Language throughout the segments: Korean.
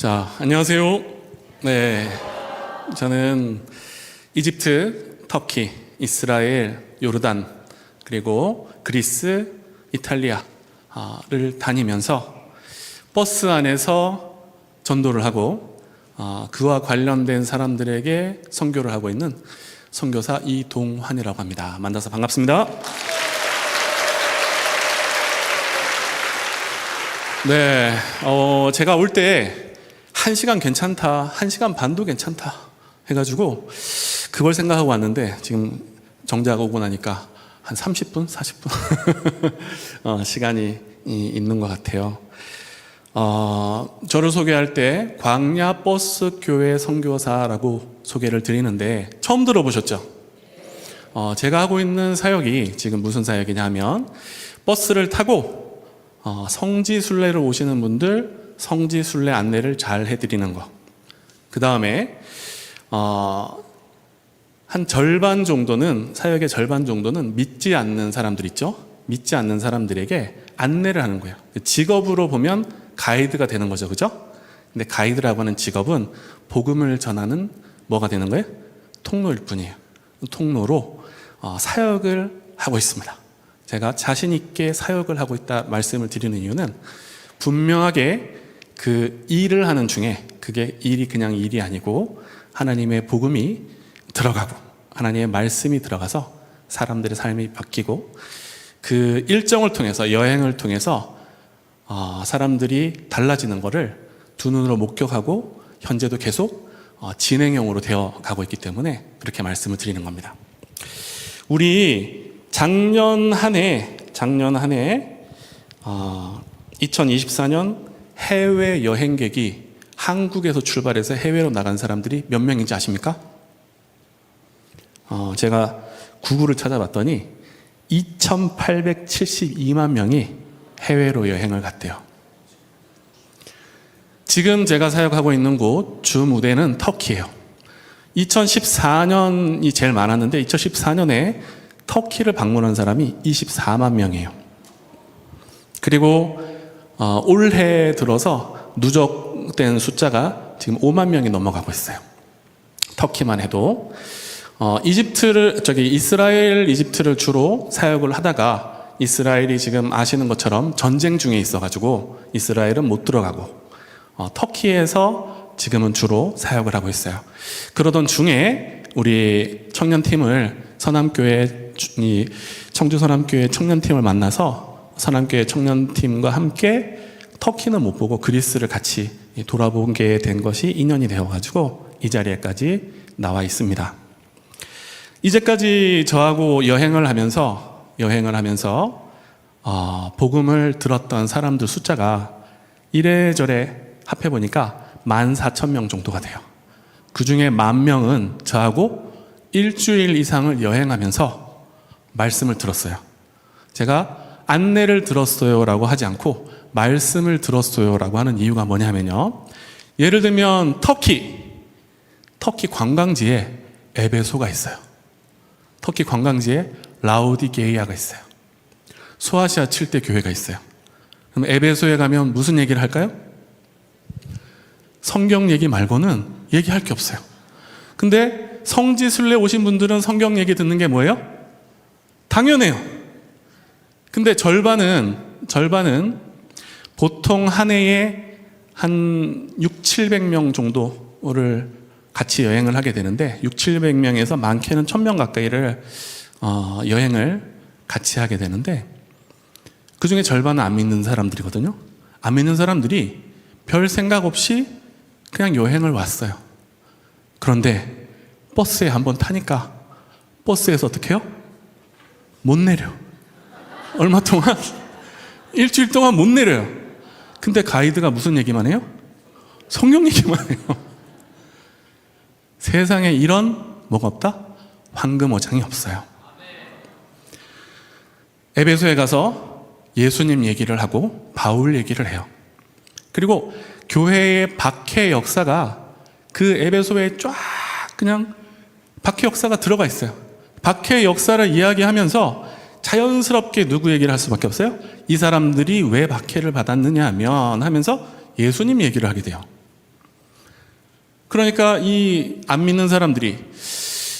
자, 안녕하세요. 네, 저는 이집트, 터키, 이스라엘, 요르단, 그리고 그리스, 이탈리아를 다니면서 버스 안에서 전도를 하고 그와 관련된 사람들에게 선교를 하고 있는 선교사 이동환이라고 합니다. 만나서 반갑습니다. 네, 제가 올 때 1시간 괜찮다, 1시간 반도 괜찮다 해가지고 그걸 생각하고 왔는데 지금 정작 오고 나니까 한 30분, 40분 시간이 있는 것 같아요. 저를 소개할 때 광야 버스 교회 선교사라고 소개를 드리는데 처음 들어보셨죠? 제가 하고 있는 사역이 지금 무슨 사역이냐 하면 버스를 타고 성지순례를 오시는 분들 성지순례 안내를 잘 해드리는 거. 그 다음에 한 절반 정도는, 사역의 절반 정도는 믿지 않는 사람들 있죠? 믿지 않는 사람들에게 안내를 하는 거예요. 직업으로 보면 가이드가 되는 거죠, 그죠? 근데 가이드라고 하는 직업은 복음을 전하는 뭐가 되는 거예요? 통로일 뿐이에요. 통로로 사역을 하고 있습니다. 제가 자신 있게 사역을 하고 있다 말씀을 드리는 이유는 분명하게 그 일을 하는 중에 그게 일이 그냥 일이 아니고 하나님의 복음이 들어가고 하나님의 말씀이 들어가서 사람들의 삶이 바뀌고 그 일정을 통해서 여행을 통해서 사람들이 달라지는 것을 두 눈으로 목격하고 현재도 계속 진행형으로 되어 가고 있기 때문에 그렇게 말씀을 드리는 겁니다. 우리 작년 한 해 2024년 해외 여행객이 한국에서 출발해서 해외로 나간 사람들이 몇 명인지 아십니까? 제가 구글을 찾아봤더니 2,872만 명이 해외로 여행을 갔대요. 지금 제가 사역하고 있는 곳 주무대는 터키예요. 2014년이 제일 많았는데 2014년에 터키를 방문한 사람이 24만 명이에요. 그리고 올해 들어서 누적된 숫자가 지금 5만 명이 넘어가고 있어요. 터키만 해도 이스라엘, 이집트를 주로 사역을 하다가 이스라엘이 지금 아시는 것처럼 전쟁 중에 있어가지고 이스라엘은 못 들어가고 터키에서 지금은 주로 사역을 하고 있어요. 그러던 중에 우리 청년팀을 서남교회 청주서남교회 청년팀을 만나서 서남교회 청년팀과 함께 터키는 못 보고 그리스를 같이 돌아보게 된 것이 인연이 되어가지고 이 자리에까지 나와 있습니다. 이제까지 저하고 여행을 하면서 복음을 들었던 사람들 숫자가 이래저래 합해보니까 14,000명 정도가 돼요. 그 중에 10,000명은 저하고 일주일 이상을 여행하면서 말씀을 들었어요. 제가 안내를 들었어요 라고 하지 않고 말씀을 들었어요 라고 하는 이유가 뭐냐면요, 예를 들면 터키 관광지에 에베소가 있어요. 터키 관광지에 라우디게이아가 있어요. 소아시아 7대 교회가 있어요. 그럼 에베소에 가면 무슨 얘기를 할까요? 성경 얘기 말고는 얘기할 게 없어요. 근데 성지순례 오신 분들은 성경 얘기 듣는 게 뭐예요? 당연해요. 근데 절반은 보통 한 해에 한 600-700명 정도를 같이 여행을 하게 되는데 600-700명에서 많게는 1,000명 가까이를 여행을 같이 하게 되는데 그 중에 절반은 안 믿는 사람들이거든요. 안 믿는 사람들이 별 생각 없이 그냥 여행을 왔어요. 그런데 버스에 한번 타니까 버스에서 어떻게 해요? 못 내려. 얼마 동안? 일주일 동안 못 내려요. 근데 가이드가 무슨 얘기만 해요? 성경 얘기만 해요. 세상에 이런 뭐가 없다? 황금어장이 없어요. 에베소에 가서 예수님 얘기를 하고 바울 얘기를 해요. 그리고 교회의 박해 역사가 그 에베소에 쫙 그냥 박해 역사가 들어가 있어요. 박해 역사를 이야기하면서 자연스럽게 누구 얘기를 할 수밖에 없어요? 이 사람들이 왜 박해를 받았느냐 하면서 예수님 얘기를 하게 돼요. 그러니까 이 안 믿는 사람들이,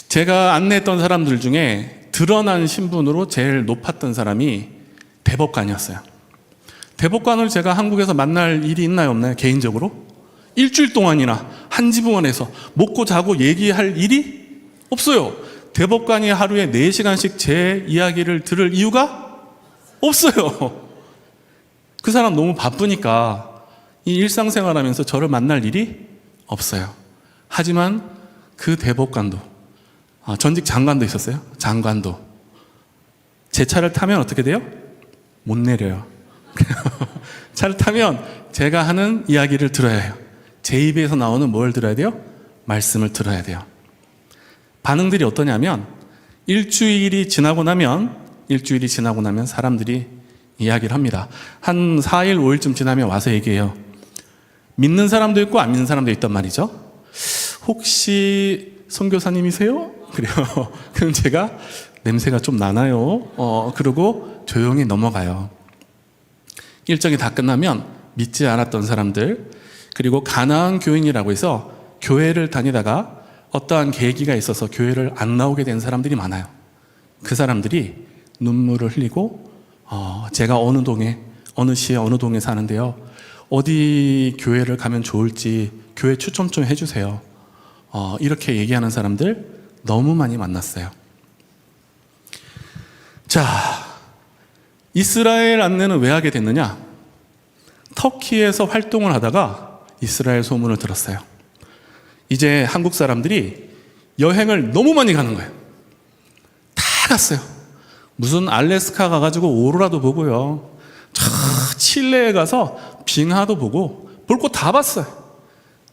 제가 안내했던 사람들 중에 드러난 신분으로 제일 높았던 사람이 대법관이었어요. 대법관을 제가 한국에서 만날 일이 있나요, 없나요? 개인적으로? 일주일 동안이나 한 지붕원에서 먹고 자고 얘기할 일이 없어요. 대법관이 하루에 4시간씩 제 이야기를 들을 이유가 없어요. 그 사람 너무 바쁘니까 이 일상생활하면서 저를 만날 일이 없어요. 하지만 그 대법관도, 전직 장관도 있었어요. 장관도 제 차를 타면 어떻게 돼요? 못 내려요. 차를 타면 제가 하는 이야기를 들어야 해요. 제 입에서 나오는 뭘 들어야 돼요? 말씀을 들어야 돼요. 반응들이 어떠냐면 일주일이 지나고 나면 사람들이 이야기를 합니다. 한 4일, 5일쯤 지나면 와서 얘기해요. 믿는 사람도 있고 안 믿는 사람도 있단 말이죠. 혹시 선교사님이세요? 그래요. 그럼 제가 냄새가 좀 나나요? 그러고 조용히 넘어가요. 일정이 다 끝나면 믿지 않았던 사람들, 그리고 가나안 교인이라고 해서 교회를 다니다가 어떠한 계기가 있어서 교회를 안 나오게 된 사람들이 많아요. 그 사람들이 눈물을 흘리고 제가 어느 동에, 어느 시에 어느 동에 사는데요, 어디 교회를 가면 좋을지 교회 추천 좀 해주세요. 이렇게 얘기하는 사람들 너무 많이 만났어요. 자, 이스라엘 안내는 왜 하게 됐느냐? 터키에서 활동을 하다가 이스라엘 소문을 들었어요. 이제 한국 사람들이 여행을 너무 많이 가는 거예요. 다 갔어요. 무슨 알래스카 가가지고 오로라도 보고요, 저 칠레에 가서 빙하도 보고 볼 거 다 봤어요.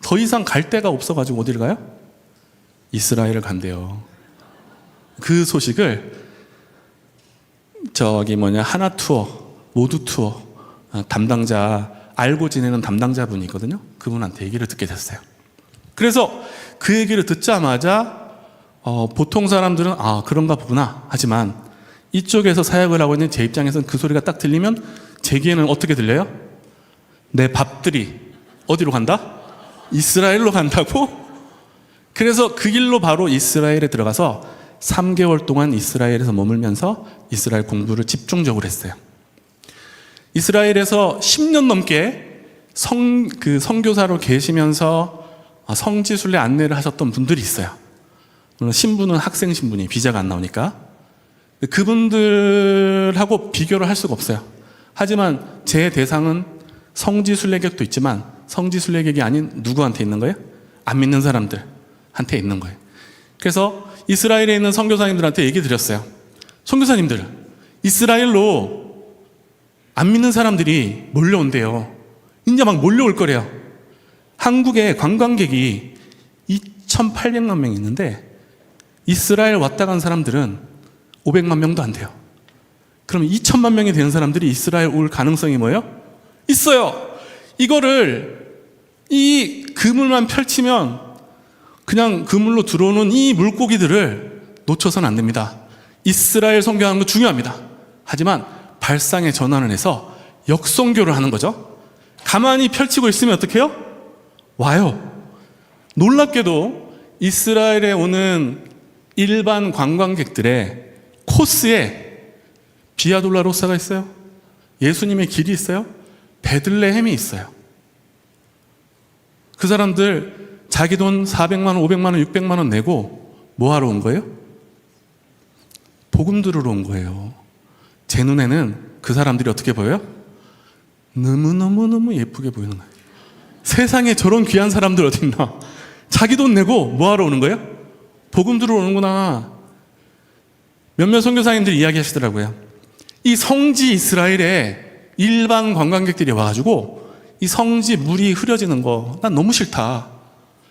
더 이상 갈 데가 없어가지고 어디를 가요? 이스라엘을 간대요. 그 소식을 하나 투어, 모두 투어 담당자, 알고 지내는 담당자분이 있거든요. 그분한테 얘기를 듣게 됐어요. 그래서 그 얘기를 듣자마자 보통 사람들은 그런가 보구나 하지만, 이쪽에서 사역을 하고 있는 제 입장에서는 그 소리가 딱 들리면 제 귀에는 어떻게 들려요? 내 밥들이 어디로 간다? 이스라엘로 간다고? 그래서 그 길로 바로 이스라엘에 들어가서 3개월 동안 이스라엘에서 머물면서 이스라엘 공부를 집중적으로 했어요. 이스라엘에서 10년 넘게 선교사로 계시면서 성지순례 안내를 하셨던 분들이 있어요. 물론 신분은 학생 신분이, 비자가 안 나오니까. 그분들하고 비교를 할 수가 없어요. 하지만 제 대상은 성지순례객도 있지만 성지순례객이 아닌 누구한테 있는 거예요? 안 믿는 사람들한테 있는 거예요. 그래서 이스라엘에 있는 선교사님들한테 얘기 드렸어요. 선교사님들, 이스라엘로 안 믿는 사람들이 몰려온대요. 이제 막 몰려올 거래요. 한국에 관광객이 2,800만 명 있는데 이스라엘 왔다 간 사람들은 500만 명도 안 돼요. 그럼 2천만 명이 되는 사람들이 이스라엘 올 가능성이 뭐예요? 있어요. 이거를, 이 그물만 펼치면 그냥 그물로 들어오는 이 물고기들을 놓쳐서는 안 됩니다. 이스라엘 선교하는 거 중요합니다. 하지만 발상의 전환을 해서 역선교를 하는 거죠. 가만히 펼치고 있으면 어떻게 해요? 와요. 놀랍게도 이스라엘에 오는 일반 관광객들의 코스에 비아돌라로사가 있어요. 예수님의 길이 있어요. 베들레헴이 있어요. 그 사람들 자기 돈 400만 원, 500만 원, 600만 원 내고 뭐 하러 온 거예요? 복음 들으러 온 거예요. 제 눈에는 그 사람들이 어떻게 보여요? 너무너무너무 예쁘게 보이는 거예요. 세상에 저런 귀한 사람들 어디 있나? 자기 돈 내고 뭐 하러 오는 거예요? 복음 들으러 오는구나. 몇몇 선교사님들이 이야기하시더라고요. 이 성지 이스라엘에 일반 관광객들이 와가지고 이 성지 물이 흐려지는 거 난 너무 싫다.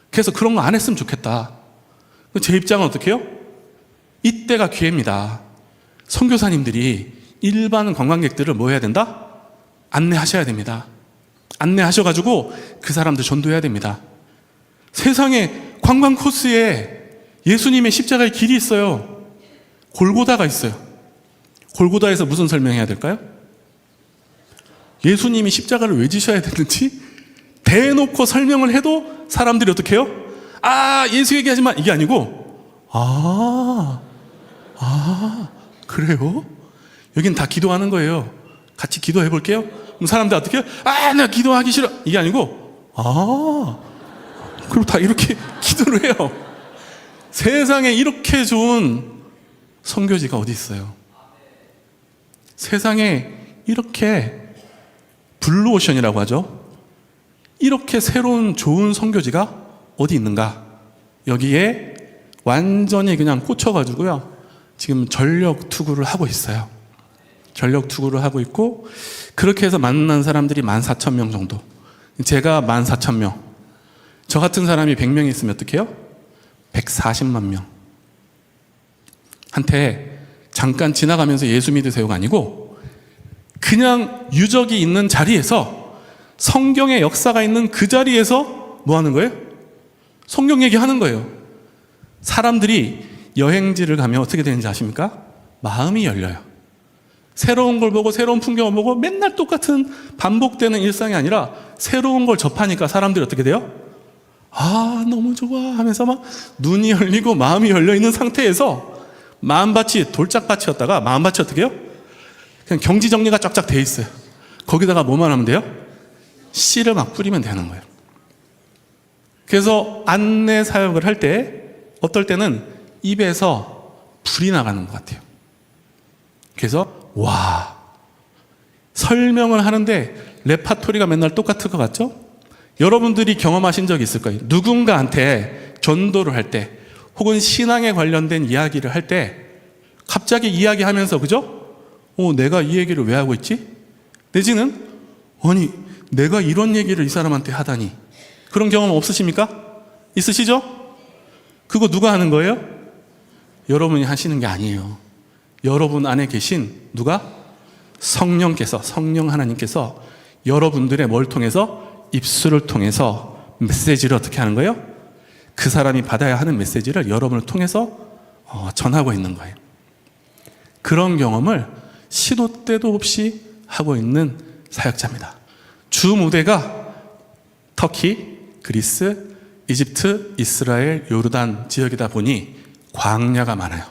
그래서 그런 거 안 했으면 좋겠다. 제 입장은 어떻게 해요? 이때가 기회입니다. 선교사님들이 일반 관광객들을 뭐 해야 된다? 안내하셔야 됩니다. 안내하셔가지고 그 사람들 전도해야 됩니다. 세상에 관광 코스에 예수님의 십자가의 길이 있어요. 골고다가 있어요. 골고다에서 무슨 설명해야 될까요? 예수님이 십자가를 왜 지셔야 되는지 대놓고 설명을 해도 사람들이 어떻게 해요? 예수 얘기하지만 이게 아니고, 그래요? 여긴 다 기도하는 거예요. 같이 기도해 볼게요. 그럼 사람들 어떻게 해요? 나 기도하기 싫어. 이게 아니고, 그리고 다 이렇게 기도를 해요. 세상에 이렇게 좋은 선교지가 어디 있어요? 세상에 이렇게 블루오션이라고 하죠. 이렇게 새로운 좋은 선교지가 어디 있는가? 여기에 완전히 그냥 꽂혀가지고요. 지금 전력 투구를 하고 있어요. 전력 투구를 하고 있고, 그렇게 해서 만난 사람들이 14,000명 정도. 제가 14,000명. 저 같은 사람이 100명이 있으면 어떡해요? 140만 명. 한테 잠깐 지나가면서 예수 믿으세요가 아니고, 그냥 유적이 있는 자리에서, 성경의 역사가 있는 그 자리에서 뭐 하는 거예요? 성경 얘기하는 거예요. 사람들이 여행지를 가면 어떻게 되는지 아십니까? 마음이 열려요. 새로운 걸 보고 새로운 풍경을 보고 맨날 똑같은 반복되는 일상이 아니라 새로운 걸 접하니까 사람들이 어떻게 돼요? 너무 좋아 하면서 막 눈이 열리고 마음이 열려 있는 상태에서 마음밭이 돌짝밭이었다가 마음밭이 어떻게 해요? 그냥 경지 정리가 쫙쫙 돼 있어요. 거기다가 뭐만 하면 돼요? 씨를 막 뿌리면 되는 거예요. 그래서 안내 사역을 할 때 어떨 때는 입에서 불이 나가는 것 같아요. 그래서 설명을 하는데 레파토리가 맨날 똑같을 것 같죠? 여러분들이 경험하신 적이 있을 거예요. 누군가한테 전도를 할 때 혹은 신앙에 관련된 이야기를 할 때 갑자기 이야기하면서, 그죠? 내가 이 얘기를 왜 하고 있지? 내지는 내가 이런 얘기를 이 사람한테 하다니. 그런 경험 없으십니까? 있으시죠? 그거 누가 하는 거예요? 여러분이 하시는 게 아니에요. 여러분 안에 계신 누가? 성령께서, 성령 하나님께서 여러분들의 뭘 통해서? 입술을 통해서 메시지를 어떻게 하는 거예요? 그 사람이 받아야 하는 메시지를 여러분을 통해서 전하고 있는 거예요. 그런 경험을 시도 때도 없이 하고 있는 사역자입니다. 주 무대가 터키, 그리스, 이집트, 이스라엘, 요르단 지역이다 보니 광야가 많아요.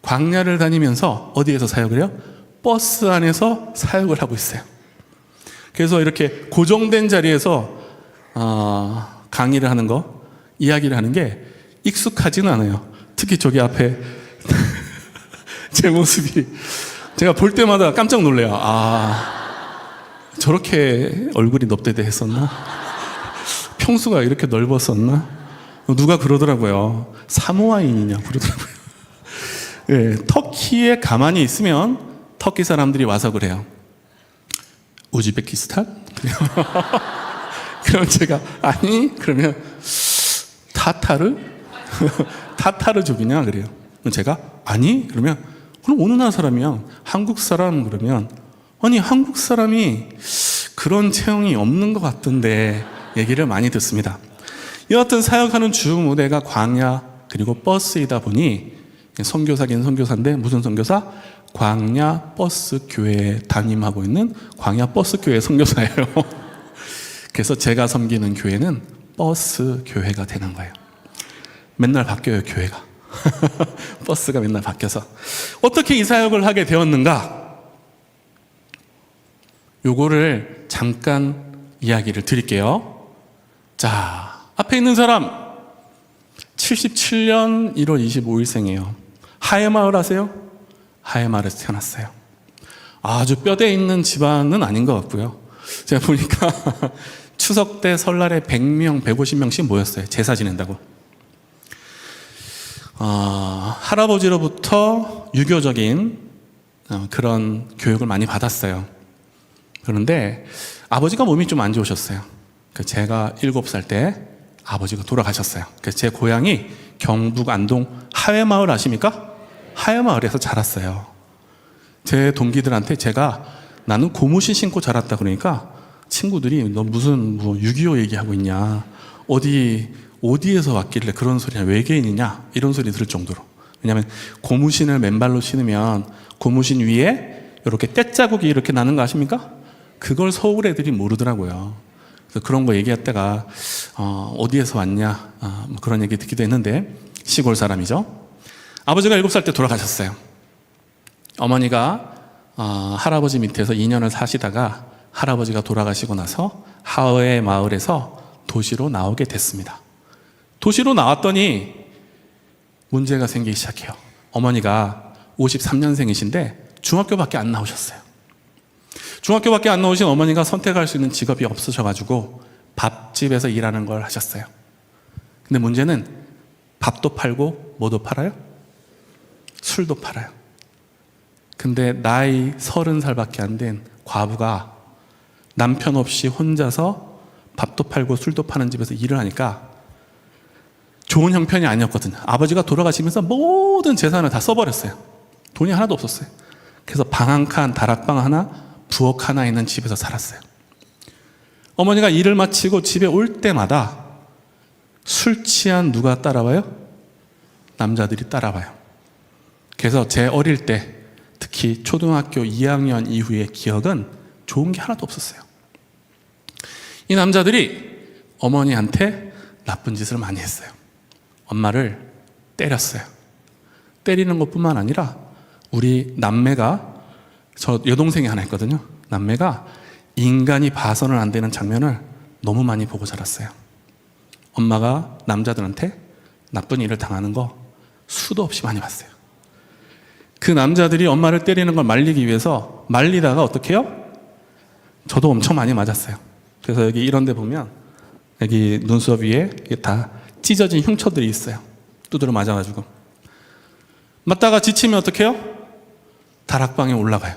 광야를 다니면서 어디에서 사역을 해요? 버스 안에서 사역을 하고 있어요. 그래서 이렇게 고정된 자리에서 강의를 하는 거, 이야기를 하는 게 익숙하지는 않아요. 특히 저기 앞에 제 모습이 제가 볼 때마다 깜짝 놀래요. 저렇게 얼굴이 넙대대했었나? 평수가 이렇게 넓었었나? 누가 그러더라고요. 사모아인이냐 그러더라고요. 예, 터키에 가만히 있으면 터키 사람들이 와서 그래요. 우즈베키스탄? 그럼 제가 그러면 타타르? 타타르족이냐 그래요. 제가 그러면 그럼 어느 나라 사람이야? 한국 사람 그러면 한국 사람이 그런 체형이 없는 것 같던데 얘기를 많이 듣습니다. 여하튼 사역하는 주 무대가 광야 그리고 버스이다 보니 선교사긴 선교사인데 무슨 선교사? 광야 버스 교회에 담임하고 있는 광야 버스 교회 선교사예요. 그래서 제가 섬기는 교회는 버스 교회가 되는 거예요. 맨날 바뀌어요, 교회가. 버스가 맨날 바뀌어서. 어떻게 이 사역을 하게 되었는가? 요거를 잠깐 이야기를 드릴게요. 자, 앞에 있는 사람 77년 1월 25일생이에요. 하회마을 아세요? 하회마을에서 태어났어요. 아주 뼈대 있는 집안은 아닌 것 같고요. 제가 보니까 추석 때 설날에 100명, 150명씩 모였어요. 제사 지낸다고. 할아버지로부터 유교적인 그런 교육을 많이 받았어요. 그런데 아버지가 몸이 좀 안 좋으셨어요. 제가 7살 때 아버지가 돌아가셨어요. 그래서 제 고향이 경북 안동 하회마을 아십니까? 하회마을에서 자랐어요. 제 동기들한테 나는 고무신 신고 자랐다 그러니까 친구들이 너 무슨 6.25 얘기하고 있냐, 어디에서 왔길래 그런 소리냐, 외계인이냐 이런 소리 들을 정도로. 왜냐하면 고무신을 맨발로 신으면 고무신 위에 이렇게 떼자국이 이렇게 나는 거 아십니까? 그걸 서울 애들이 모르더라고요. 그래서 그런 거 얘기할 때가 어디에서 왔냐 뭐 그런 얘기 듣기도 했는데 시골 사람이죠. 아버지가 7살 때 돌아가셨어요. 어머니가 할아버지 밑에서 2년을 사시다가 할아버지가 돌아가시고 나서 하의 마을에서 도시로 나오게 됐습니다. 도시로 나왔더니 문제가 생기기 시작해요. 어머니가 53년생이신데 중학교밖에 안 나오셨어요. 중학교밖에 안 나오신 어머니가 선택할 수 있는 직업이 없으셔가지고 밥집에서 일하는 걸 하셨어요. 근데 문제는 밥도 팔고 뭐도 팔아요? 술도 팔아요. 근데 나이 30살밖에 안 된 과부가 남편 없이 혼자서 밥도 팔고 술도 파는 집에서 일을 하니까 좋은 형편이 아니었거든요. 아버지가 돌아가시면서 모든 재산을 다 써버렸어요. 돈이 하나도 없었어요. 그래서 방 한 칸, 다락방 하나, 부엌 하나 있는 집에서 살았어요. 어머니가 일을 마치고 집에 올 때마다 술 취한 누가 따라와요? 남자들이 따라와요. 그래서 제 어릴 때 특히 초등학교 2학년 이후의 기억은 좋은 게 하나도 없었어요. 이 남자들이 어머니한테 나쁜 짓을 많이 했어요. 엄마를 때렸어요. 때리는 것뿐만 아니라 우리 남매가, 저 여동생이 하나 있거든요. 남매가 인간이 봐서는 안 되는 장면을 너무 많이 보고 자랐어요. 엄마가 남자들한테 나쁜 일을 당하는 거 수도 없이 많이 봤어요. 그 남자들이 엄마를 때리는 걸 말리기 위해서 말리다가 어떻게 해요? 저도 엄청 많이 맞았어요. 그래서 여기 이런 데 보면 여기 눈썹 위에 다 찢어진 흉터들이 있어요. 두드려 맞아가지고. 맞다가 지치면 어떻게 해요? 다락방에 올라가요.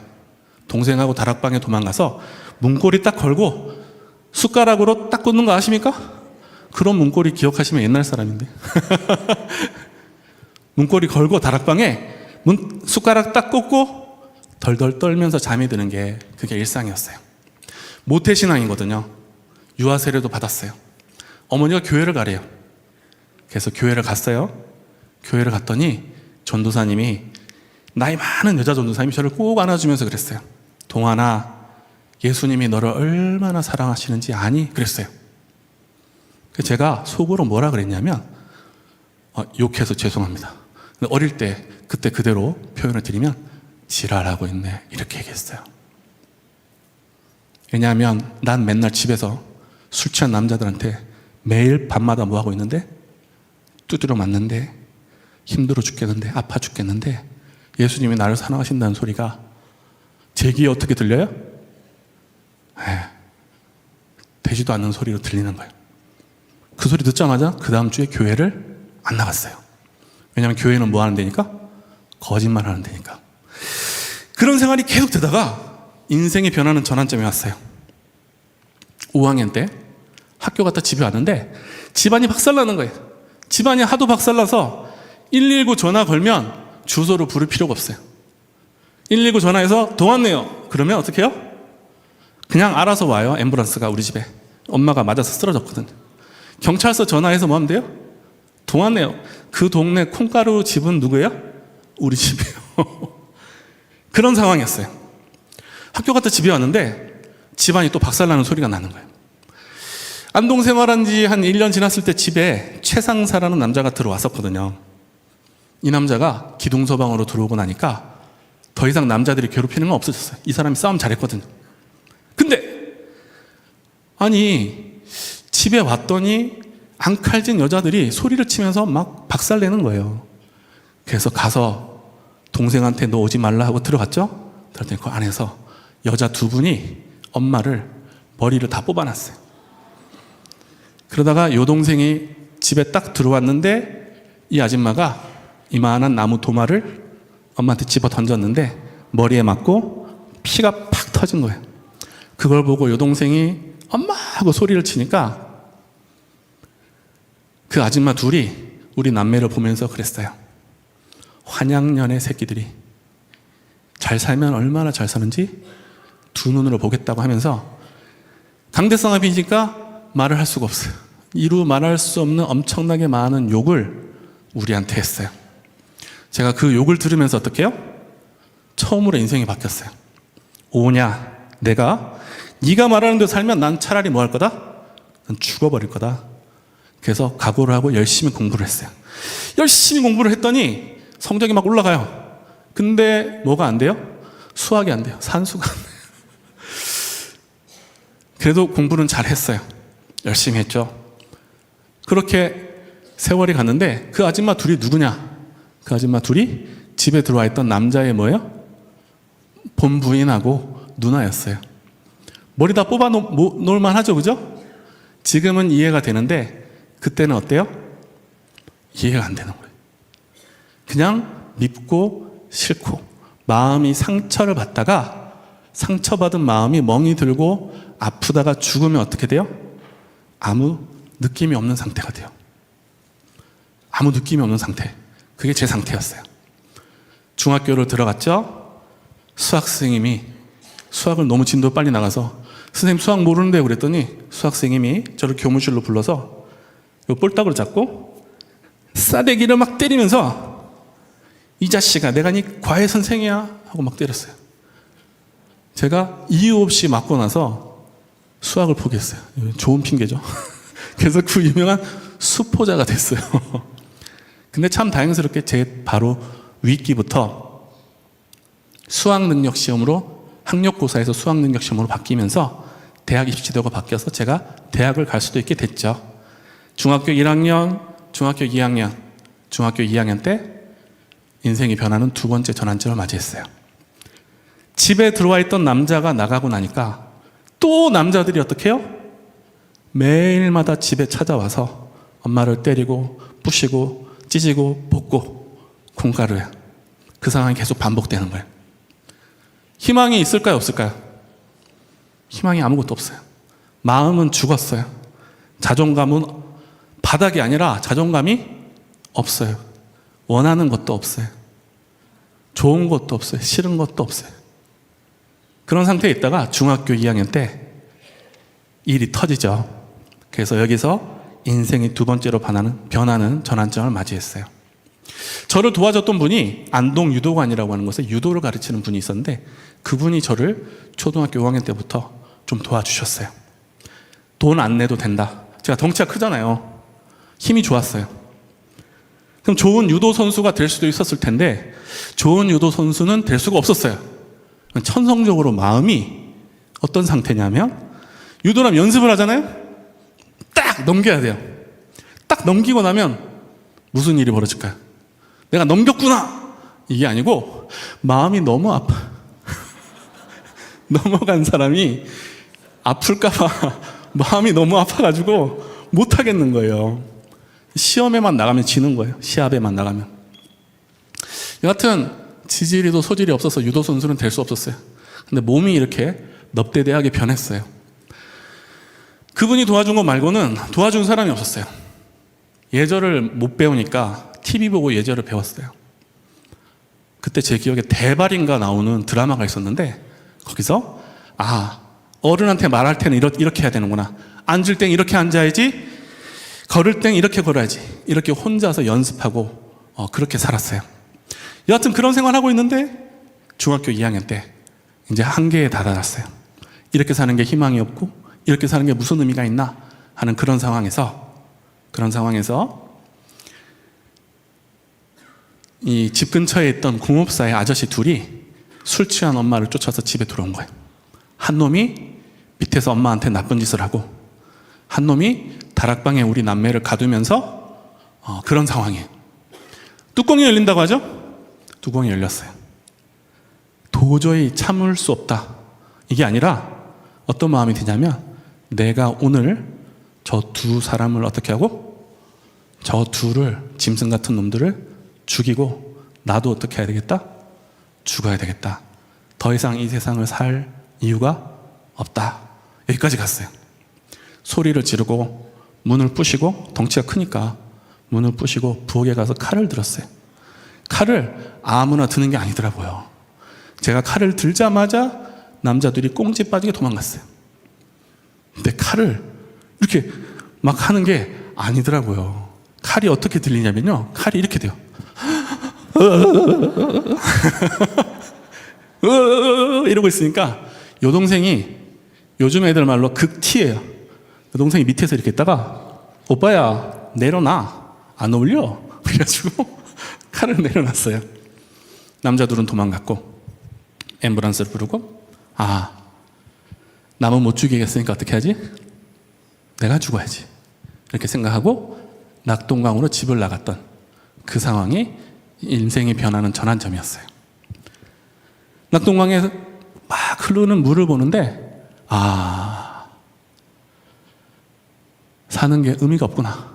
동생하고 다락방에 도망가서 문고리 딱 걸고 숟가락으로 딱 꽂는 거 아십니까? 그런 문고리 기억하시면 옛날 사람인데. 문고리 걸고 다락방에 숟가락 딱 꽂고 덜덜 떨면서 잠이 드는 게 그게 일상이었어요. 모태신앙이거든요. 유아세례도 받았어요. 어머니가 교회를 가래요. 그래서 교회를 갔어요. 교회를 갔더니 전도사님이, 나이 많은 여자 전도사님이 저를 꼭 안아주면서 그랬어요. 동환아, 예수님이 너를 얼마나 사랑하시는지 아니? 그랬어요. 그래서 제가 속으로 뭐라 그랬냐면 욕해서 죄송합니다. 근데 어릴 때 그때 그대로 표현을 드리면 지랄하고 있네 이렇게 얘기했어요. 왜냐하면 난 맨날 집에서 술 취한 남자들한테 매일 밤마다 뭐 하고 있는데 두드려 맞는데 힘들어 죽겠는데 아파 죽겠는데 예수님이 나를 사랑하신다는 소리가 제 귀에 어떻게 들려요? 되지도 않는 소리로 들리는 거예요. 그 소리 듣자마자 그 다음 주에 교회를 안 나갔어요. 왜냐하면 교회는 뭐 하는 데니까? 거짓말 하는 데니까. 그런 생활이 계속 되다가 인생의 변화는 전환점이 왔어요. 5학년 때 학교 갔다 집에 왔는데 집안이 박살나는 거예요. 집안이 하도 박살나서 119 전화 걸면 주소로 부를 필요가 없어요. 119 전화해서 더 왔네요. 그러면 어떻게 해요? 그냥 알아서 와요. 앰뷸런스가 우리 집에. 엄마가 맞아서 쓰러졌거든. 경찰서 전화해서 뭐 하면 돼요? 더 왔네요. 그 동네 콩가루 집은 누구예요? 우리 집이에요. 그런 상황이었어요. 학교 갔다 집에 왔는데 집안이 또 박살나는 소리가 나는 거예요. 안동 생활한 지 한 1년 지났을 때 집에 최상사라는 남자가 들어왔었거든요. 이 남자가 기둥서방으로 들어오고 나니까 더 이상 남자들이 괴롭히는 건 없어졌어요. 이 사람이 싸움 잘했거든요. 근데 아니 집에 왔더니 앙칼진 여자들이 소리를 치면서 막 박살내는 거예요. 그래서 가서 동생한테 너 오지 말라 하고 들어갔죠? 그랬더니 그 안에서 여자 2분이 엄마를 머리를 다 뽑아놨어요. 그러다가 여동생이 집에 딱 들어왔는데 이 아줌마가 이만한 나무 도마를 엄마한테 집어 던졌는데 머리에 맞고 피가 팍 터진 거예요. 그걸 보고 여동생이 엄마 하고 소리를 치니까 그 아줌마 둘이 우리 남매를 보면서 그랬어요. 환양년의 새끼들이 잘 살면 얼마나 잘 사는지 두 눈으로 보겠다고 하면서 강대성 앞이니까 말을 할 수가 없어요. 이루 말할 수 없는 엄청나게 많은 욕을 우리한테 했어요. 제가 그 욕을 들으면서 어떻게 해요? 처음으로 인생이 바뀌었어요. 오냐, 네가 말하는 대로 살면 난 차라리 뭐 할 거다? 난 죽어버릴 거다. 그래서 각오를 하고 열심히 공부를 했어요. 열심히 공부를 했더니 성적이 막 올라가요. 근데 뭐가 안 돼요? 수학이 안 돼요. 산수가 안 돼요. 그래도 공부는 잘 했어요. 열심히 했죠. 그렇게 세월이 갔는데 그 아줌마 둘이 누구냐? 그 아줌마 둘이 집에 들어와 있던 남자의 뭐예요? 본부인하고 누나였어요. 머리 다 뽑아 놓을만 하죠, 그죠? 지금은 이해가 되는데 그때는 어때요? 이해가 안 되는 거예요. 그냥 밉고 싫고 마음이 상처를 받다가 상처받은 마음이 멍이 들고 아프다가 죽으면 어떻게 돼요? 아무 느낌이 없는 상태가 돼요. 아무 느낌이 없는 상태. 그게 제 상태였어요. 중학교를 들어갔죠. 수학 선생님이 수학을 너무 진도 빨리 나가서 선생님 수학 모르는데 그랬더니 수학 선생님이 저를 교무실로 불러서 요 볼따구를 잡고 싸대기를 막 때리면서 이 자식아 내가 네 과외 선생이야 하고 막 때렸어요. 제가 이유 없이 맞고 나서 수학을 포기했어요. 좋은 핑계죠. 그래서 그 유명한 수포자가 됐어요. 근데 참 다행스럽게 제 바로 윗기부터 수학능력시험으로 학력고사에서 수학능력시험으로 바뀌면서 대학 입시제도가 바뀌어서 제가 대학을 갈 수도 있게 됐죠. 중학교 1학년, 중학교 2학년 때 인생이 변하는 두 번째 전환점을 맞이했어요. 집에 들어와 있던 남자가 나가고 나니까 또 남자들이 어떻게 해요? 매일마다 집에 찾아와서 엄마를 때리고 부시고 찢고 볶고 공갈을 해요. 그 상황이 계속 반복되는 거예요. 희망이 있을까요? 없을까요? 희망이 아무것도 없어요. 마음은 죽었어요. 자존감은 바닥이 아니라 자존감이 없어요. 원하는 것도 없어요. 좋은 것도 없어요. 싫은 것도 없어요. 그런 상태에 있다가 중학교 2학년 때 일이 터지죠. 그래서 여기서 인생이 두 번째로 변하는 전환점을 맞이했어요. 저를 도와줬던 분이 안동 유도관이라고 하는 곳에 유도를 가르치는 분이 있었는데 그분이 저를 초등학교 5학년 때부터 좀 도와주셨어요. 돈 안 내도 된다. 제가 덩치가 크잖아요. 힘이 좋았어요. 그럼 좋은 유도 선수가 될 수도 있었을 텐데 좋은 유도 선수는 될 수가 없었어요. 천성적으로 마음이 어떤 상태냐면 유도라면 연습을 하잖아요. 딱 넘겨야 돼요. 딱 넘기고 나면 무슨 일이 벌어질까요? 내가 넘겼구나! 이게 아니고 마음이 너무 아파. 넘어간 사람이 아플까봐 마음이 너무 아파가지고 못하겠는 거예요. 시험에만 나가면 지는 거예요. 시합에만 나가면. 여하튼 지질이도 소질이 없어서 유도 선수는 될 수 없었어요. 근데 몸이 이렇게 넙대대하게 변했어요. 그분이 도와준 거 말고는 도와준 사람이 없었어요. 예절을 못 배우니까 TV 보고 예절을 배웠어요. 그때 제 기억에 대발인가 나오는 드라마가 있었는데 거기서 어른한테 말할 때는 이렇게 해야 되는구나. 앉을 땐 이렇게 앉아야지. 걸을 땐 이렇게 걸어야지. 이렇게 혼자서 연습하고 그렇게 살았어요. 여하튼 그런 생활하고 있는데 중학교 2학년 때 이제 한계에 다다랐어요. 이렇게 사는 게 희망이 없고 이렇게 사는 게 무슨 의미가 있나 하는 그런 상황에서 이 집 근처에 있던 공업사의 아저씨 둘이 술 취한 엄마를 쫓아서 집에 들어온 거예요. 한 놈이 밑에서 엄마한테 나쁜 짓을 하고 한 놈이 다락방에 우리 남매를 가두면서 그런 상황이에요. 뚜껑이 열린다고 하죠? 뚜껑이 열렸어요. 도저히 참을 수 없다. 이게 아니라 어떤 마음이 드냐면 내가 오늘 저 두 사람을 어떻게 하고 저 둘을 짐승 같은 놈들을 죽이고 나도 어떻게 해야 되겠다? 죽어야 되겠다. 더 이상 이 세상을 살 이유가 없다. 여기까지 갔어요. 소리를 지르고 문을 부시고 덩치가 크니까 문을 부시고 부엌에 가서 칼을 들었어요. 칼을 아무나 드는 게 아니더라고요. 제가 칼을 들자마자 남자들이 꽁지 빠지게 도망갔어요. 근데 칼을 이렇게 막 하는 게 아니더라고요. 칼이 어떻게 들리냐면요. 칼이 이렇게 돼요. 이러고 있으니까 여동생이 요즘 애들 말로 극티예요. 그 동생이 밑에서 이렇게 있다가 오빠야 내려놔 안 어울려 그래가지고 칼을 내려놨어요. 남자 둘은 도망갔고 앰뷸런스를 부르고 남은 못 죽이겠으니까 어떻게 하지? 내가 죽어야지 이렇게 생각하고 낙동강으로 집을 나갔던 그 상황이 인생이 변하는 전환점이었어요. 낙동강에 막 흐르는 물을 보는데 사는 게 의미가 없구나.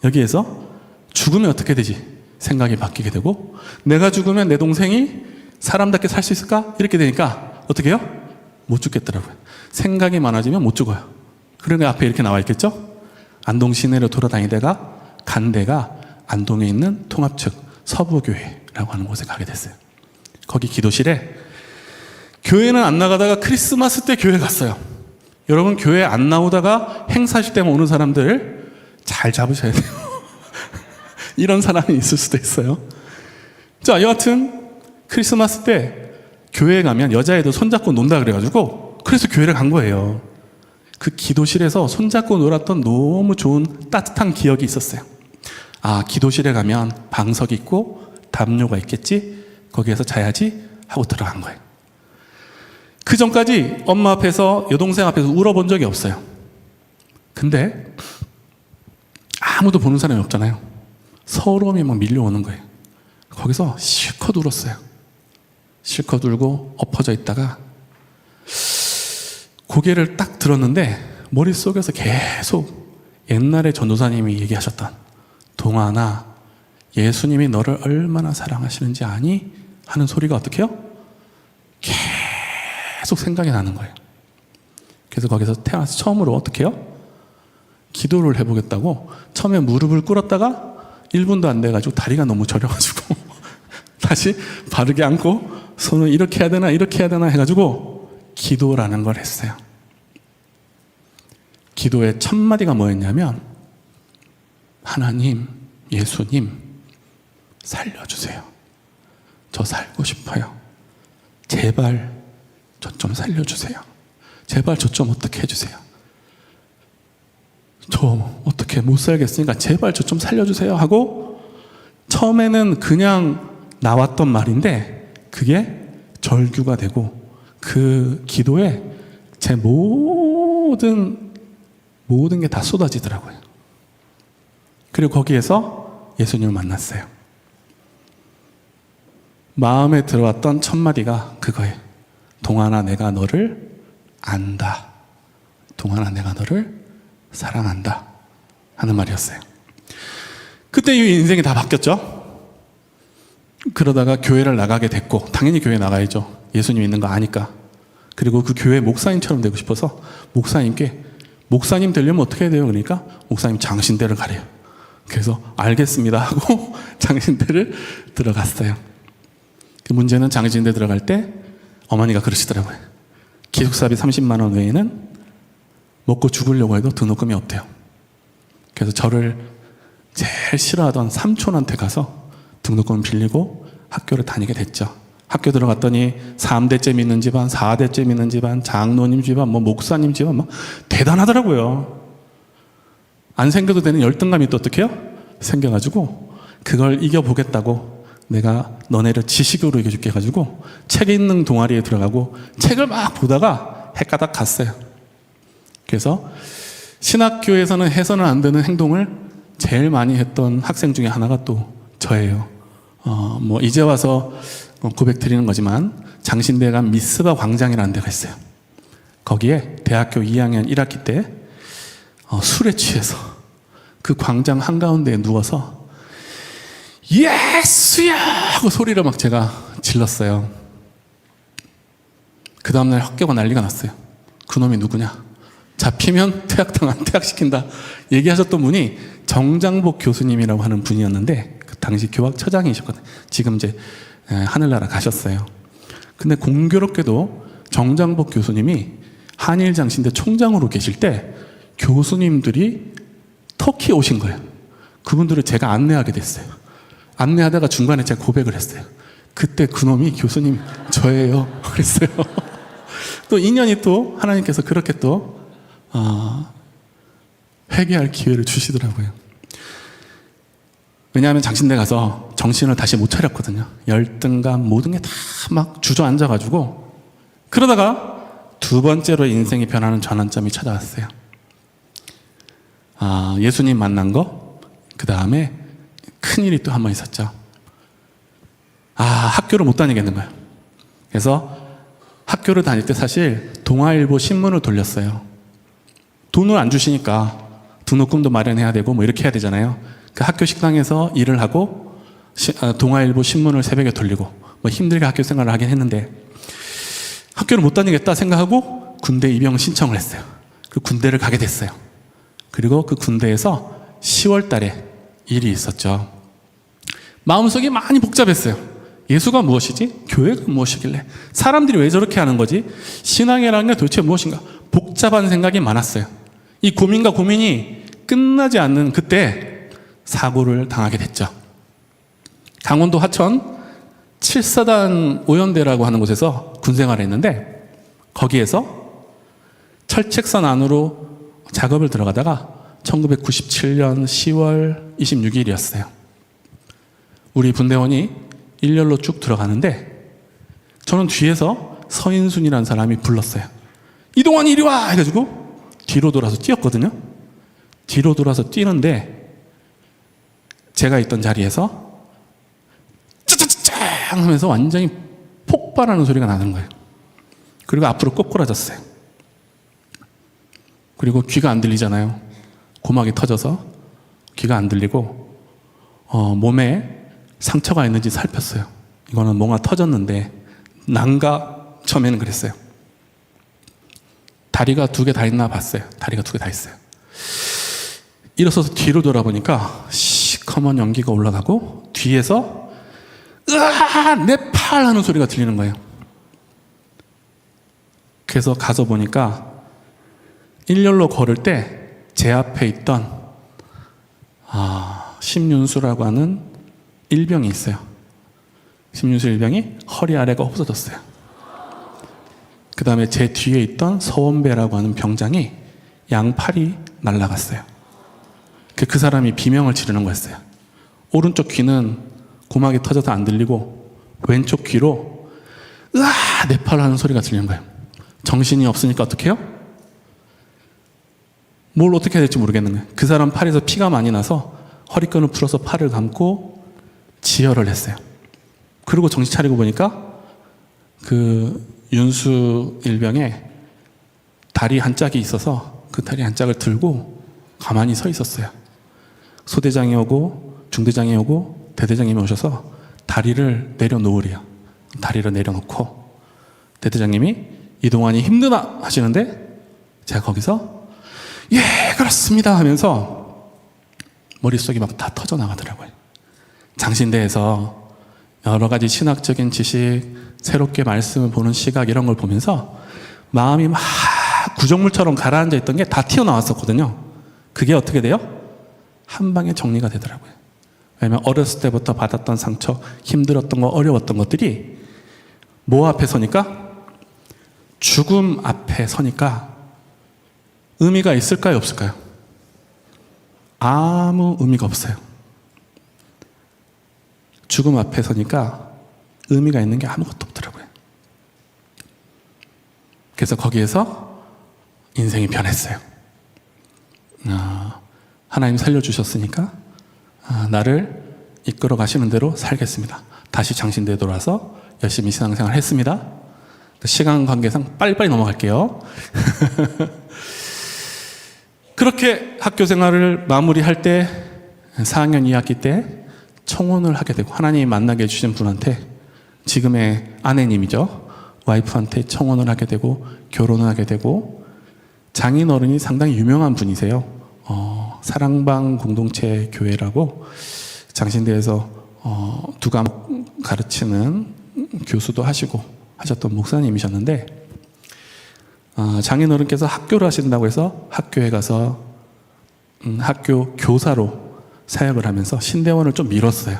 여기에서 죽으면 어떻게 되지? 생각이 바뀌게 되고 내가 죽으면 내 동생이 사람답게 살 수 있을까? 이렇게 되니까 어떻게 해요? 못 죽겠더라고요. 생각이 많아지면 못 죽어요. 그러니까 앞에 이렇게 나와 있겠죠? 안동 시내로 돌아다니다가 간 데가 안동에 있는 통합측 서부교회라고 하는 곳에 가게 됐어요. 거기 기도실에 교회는 안 나가다가 크리스마스 때 교회 갔어요. 여러분 교회 안 나오다가 행사실 때만 오는 사람들 잘 잡으셔야 돼요. 이런 사람이 있을 수도 있어요. 자, 여하튼 크리스마스 때 교회에 가면 여자애들 손잡고 논다 그래가지고 그래서 교회를 간 거예요. 그 기도실에서 손잡고 놀았던 너무 좋은 따뜻한 기억이 있었어요. 기도실에 가면 방석이 있고 담요가 있겠지? 거기에서 자야지 하고 들어간 거예요. 그 전까지 엄마 앞에서 여동생 앞에서 울어본 적이 없어요. 근데 아무도 보는 사람이 없잖아요. 서러움이 막 밀려오는 거예요. 거기서 실컷 울었어요. 실컷 울고 엎어져 있다가 고개를 딱 들었는데 머릿속에서 계속 옛날에 전도사님이 얘기하셨던 동아나 예수님이 너를 얼마나 사랑하시는지 아니? 하는 소리가 어떻게 해요? 계속 생각이 나는 거예요. 그래서 거기서 태어나서 처음으로 어떻게 해요? 기도를 해보겠다고 처음에 무릎을 꿇었다가 1분도 안 돼가지고 다리가 너무 저려가지고 다시 바르게 앉고 손을 이렇게 해야 되나 이렇게 해야 되나 해가지고 기도라는 걸 했어요. 기도의 첫 마디가 뭐였냐면 하나님, 예수님 살려주세요. 저 살고 싶어요. 제발 저 좀 살려주세요. 제발 저 좀 어떻게 해주세요. 저 어떻게 못 살겠으니까 제발 저 좀 살려주세요 하고 처음에는 그냥 나왔던 말인데 그게 절규가 되고 그 기도에 제 모든 게 다 쏟아지더라고요. 그리고 거기에서 예수님을 만났어요. 마음에 들어왔던 첫 마디가 그거예요. 동안아 내가 너를 안다. 동안아 내가 너를 사랑한다 하는 말이었어요. 그때 이 인생이 다 바뀌었죠. 그러다가 교회를 나가게 됐고 당연히 교회 나가야죠. 예수님 있는 거 아니까. 그리고 그 교회 목사님처럼 되고 싶어서 목사님께 목사님 되려면 어떻게 해야 돼요? 그러니까 목사님 장신대를 가래요. 그래서 알겠습니다 하고 장신대를 들어갔어요. 그 문제는 장신대 들어갈 때 어머니가 그러시더라고요. 기숙사비 30만 원 외에는 먹고 죽으려고 해도 등록금이 없대요. 그래서 저를 제일 싫어하던 삼촌한테 가서 등록금 빌리고 학교를 다니게 됐죠. 학교 들어갔더니 3대째 믿는 집안, 4대째 믿는 집안, 장로님 집안, 목사님 집안 막 대단하더라고요. 안 생겨도 되는 열등감이 또 어떻게 해요? 생겨가지고 그걸 이겨보겠다고 내가 너네를 지식으로 이겨줄게 해가지고 책 읽는 동아리에 들어가고 책을 막 보다가 헷가닥 갔어요. 그래서 신학교에서는 해서는 안 되는 행동을 제일 많이 했던 학생 중에 하나가 또 저예요. 이제 와서 고백 드리는 거지만 장신대에 간 미스바 광장이라는 데가 있어요. 거기에 대학교 2학년 1학기 때 술에 취해서 그 광장 한가운데에 누워서 예수야! 하고 소리를 막 제가 질렀어요. 그 다음날 학교가 난리가 났어요. 그놈이 누구냐? 잡히면 퇴학시킨다. 얘기하셨던 분이 정장복 교수님이라고 하는 분이었는데 그 당시 교학처장이셨거든요. 지금 이제 하늘나라 가셨어요. 근데 공교롭게도 정장복 교수님이 한일장신대 총장으로 계실 때 교수님들이 터키에 오신 거예요. 그분들을 제가 안내하게 됐어요. 안내하다가 중간에 제가 고백을 했어요. 그때 그놈이 교수님 저예요. 그랬어요. 또 인연이 또 하나님께서 그렇게 또 회개할 기회를 주시더라고요. 왜냐하면 장신대 가서 정신을 다시 못 차렸거든요. 열등감 모든 게 다 막 주저앉아가지고, 그러다가 두 번째로 인생이 변하는 전환점이 찾아왔어요. 예수님 만난 거, 그 다음에 큰일이 또 한 번 있었죠. 학교를 못 다니겠는 거예요. 그래서 학교를 다닐 때 사실 동아일보 신문을 돌렸어요. 돈을 안 주시니까 등록금도 마련해야 되고 뭐 이렇게 해야 되잖아요. 그 학교 식당에서 일을 하고 동아일보 신문을 새벽에 돌리고 뭐 힘들게 학교 생활을 하긴 했는데, 학교를 못 다니겠다 생각하고 군대 입영 신청을 했어요. 그 군대를 가게 됐어요. 그리고 그 군대에서 10월 달에 일이 있었죠. 마음속이 많이 복잡했어요. 예수가 무엇이지? 교회가 무엇이길래? 사람들이 왜 저렇게 하는 거지? 신앙이라는 게 도대체 무엇인가? 복잡한 생각이 많았어요. 이 고민과 고민이 끝나지 않는 그때 사고를 당하게 됐죠. 강원도 하천 7사단 오연대라고 하는 곳에서 군생활을 했는데, 거기에서 철책선 안으로 작업을 들어가다가 1997년 10월 26일이었어요. 우리 분대원이 일렬로 쭉 들어가는데, 저는 뒤에서 서인순이라는 사람이 불렀어요. 이동환이 이리 와! 해가지고 뒤로 돌아서 뛰었거든요. 뒤로 돌아서 뛰는데 제가 있던 자리에서 짜짜짜짜 하면서 완전히 폭발하는 소리가 나는 거예요. 그리고 앞으로 꼬꾸라졌어요. 그리고 귀가 안 들리잖아요. 고막이 터져서 귀가 안 들리고 몸에 상처가 있는지 살폈어요. 이거는 뭔가 터졌는데 난가. 처음에는 그랬어요. 다리가 2개 다 있나 봤어요. 다리가 2개 다 있어요. 일어서서 뒤로 돌아보니까 시커먼 연기가 올라가고 뒤에서 으아! 내 팔! 하는 소리가 들리는 거예요. 그래서 가서 보니까 일렬로 걸을 때 제 앞에 있던 심윤수라고 하는 일병이 있어요. 심윤수 일병이 허리 아래가 없어졌어요. 그 다음에 제 뒤에 있던 서원배라고 하는 병장이 양팔이 날아갔어요. 그 사람이 비명을 지르는 거였어요. 오른쪽 귀는 고막이 터져서 안 들리고 왼쪽 귀로 으아! 내 팔 하는 소리가 들리는 거예요. 정신이 없으니까 어떻게 해요? 뭘 어떻게 해야 될지 모르겠는 거예요. 그 사람 팔에서 피가 많이 나서 허리끈을 풀어서 팔을 감고 지혈을 했어요. 그리고 정신 차리고 보니까 그 윤수 일병에 다리 한 짝이 있어서 그 다리 한 짝을 들고 가만히 서 있었어요. 소대장이 오고 중대장이 오고 대대장님이 오셔서 다리를 내려놓으래요. 다리를 내려놓고 대대장님이 이동환이 힘드나 하시는데, 제가 거기서 예 그렇습니다 하면서 머릿속이 막 다 터져나가더라고요. 장신대에서 여러 가지 신학적인 지식, 새롭게 말씀을 보는 시각, 이런 걸 보면서 마음이 막 구정물처럼 가라앉아 있던 게 다 튀어나왔었거든요. 그게 어떻게 돼요? 한 방에 정리가 되더라고요. 왜냐하면 어렸을 때부터 받았던 상처, 힘들었던 거, 어려웠던 것들이 뭐 앞에 서니까? 죽음 앞에 서니까 의미가 있을까요, 없을까요? 아무 의미가 없어요. 죽음 앞에 서니까 의미가 있는 게 아무것도 없더라고요. 그래서 거기에서 인생이 변했어요. 하나님 살려주셨으니까 나를 이끌어 가시는 대로 살겠습니다. 다시 장신대에 돌아와서 열심히 신앙생활 했습니다. 시간 관계상 빨리빨리 넘어갈게요. 그렇게 학교 생활을 마무리할 때 4학년 2학기 때 청혼을 하게 되고, 하나님이 만나게 해주신 분한테, 지금의 아내님이죠, 와이프한테 청혼을 하게 되고 결혼을 하게 되고, 장인어른이 상당히 유명한 분이세요. 사랑방 공동체 교회라고 장신대에서 두 과목 가르치는 교수도 하시고 하셨던 목사님이셨는데, 장인어른께서 학교를 하신다고 해서 학교에 가서 학교 교사로 사역을 하면서 신대원을 좀 미뤘어요.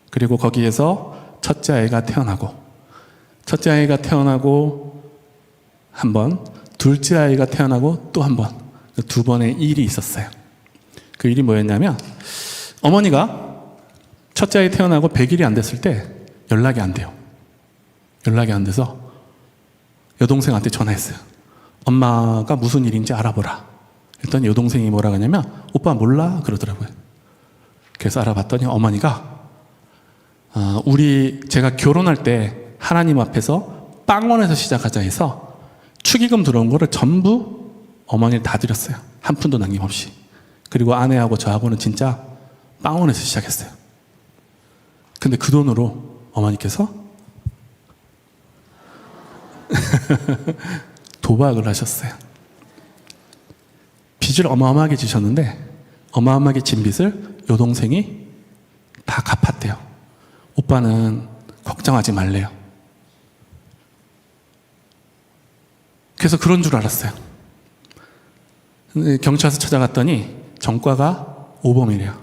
그리고 거기에서 첫째 아이가 태어나고, 첫째 아이가 태어나고 한 번, 둘째 아이가 태어나고 또 한 번, 두 번의 일이 있었어요. 그 일이 뭐였냐면 어머니가 첫째 아이 태어나고 100일이 안 됐을 때 연락이 안 돼요. 연락이 안 돼서 여동생한테 전화했어요. 엄마가 무슨 일인지 알아보라. 그랬더니 여동생이 뭐라고 하냐면 오빠 몰라 그러더라고요. 그래서 알아봤더니 어머니가 제가 결혼할 때 하나님 앞에서 빵원에서 시작하자 해서 축의금 들어온 거를 전부 어머니를 다 드렸어요. 한 푼도 남김없이. 그리고 아내하고 저하고는 진짜 빵원에서 시작했어요. 근데 그 돈으로 어머니께서 도박을 하셨어요. 빚을 어마어마하게 지셨는데 어마어마하게 진 빚을 여동생이 다 갚았대요. 오빠는 걱정하지 말래요. 그래서 그런 줄 알았어요. 경찰서 찾아갔더니 전과가 오범이래요.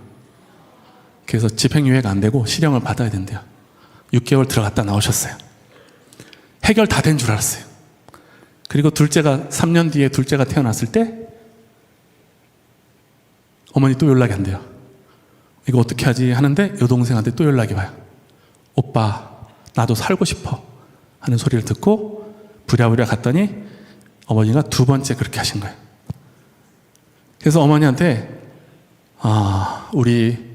그래서 집행유예가 안 되고 실형을 받아야 된대요. 6개월 들어갔다 나오셨어요. 해결 다 된 줄 알았어요. 그리고 3년 뒤에 둘째가 태어났을 때 어머니 또 연락이 안 돼요. 이거 어떻게 하지 하는데 여동생한테 또 연락이 와요. 오빠 나도 살고 싶어 하는 소리를 듣고 부랴부랴 갔더니 어머니가 두 번째 그렇게 하신 거예요. 그래서 어머니한테 우리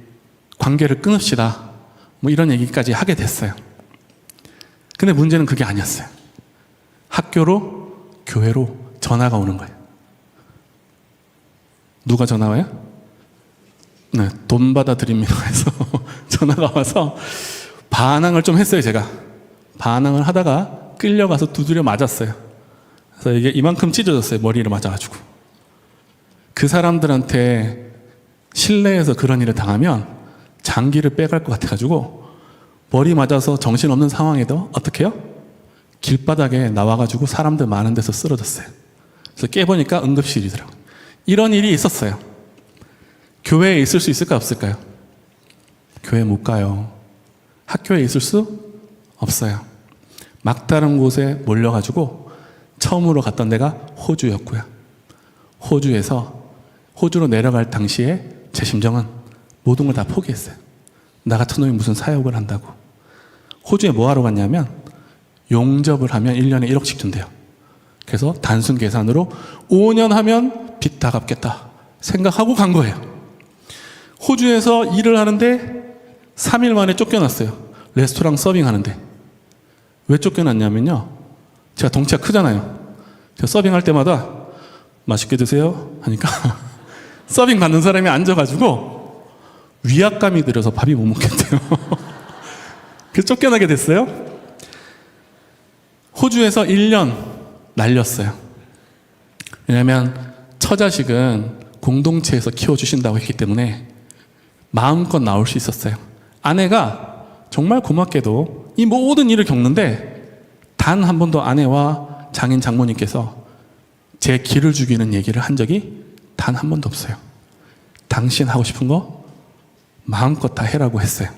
관계를 끊읍시다 뭐 이런 얘기까지 하게 됐어요. 근데 문제는 그게 아니었어요. 학교로 교회로 전화가 오는 거예요. 누가 전화 와요? 네, 돈 받아드립니다 해서 전화가 와서 반항을 좀 했어요. 제가 반항을 하다가 끌려가서 두드려 맞았어요. 그래서 이게 이만큼 찢어졌어요. 머리를 맞아가지고. 그 사람들한테 실내에서 그런 일을 당하면 장기를 빼갈 것 같아가지고 머리 맞아서 정신없는 상황에도 어떻게 해요? 길바닥에 나와가지고 사람들 많은 데서 쓰러졌어요. 그래서 깨보니까 응급실이더라고요. 이런 일이 있었어요. 교회에 있을 수 있을까 없을까요? 교회 못 가요. 학교에 있을 수 없어요. 막다른 곳에 몰려가지고 처음으로 갔던 데가 호주였고요. 호주로 내려갈 당시에 제 심정은 모든 걸 다 포기했어요. 나 같은 놈이 무슨 사역을 한다고. 호주에 뭐 하러 갔냐면 용접을 하면 1년에 1억씩 준대요. 그래서 단순 계산으로 5년 하면 빚 다 갚겠다 생각하고 간 거예요. 호주에서 일을 하는데 3일 만에 쫓겨났어요. 레스토랑 서빙 하는데. 왜 쫓겨났냐면요. 제가 덩치가 크잖아요. 제가 서빙할 때마다 맛있게 드세요 하니까 서빙 받는 사람이 앉아가지고 위압감이 들어서 밥이 못 먹겠대요. 그래서 쫓겨나게 됐어요. 호주에서 1년 날렸어요. 왜냐하면 처자식은 공동체에서 키워주신다고 했기 때문에 마음껏 나올 수 있었어요. 아내가 정말 고맙게도 이 모든 일을 겪는데 단 한 번도 아내와 장인 장모님께서 제 기를 죽이는 얘기를 한 적이 단 한 번도 없어요. 당신 하고 싶은 거 마음껏 다 해라고 했어요.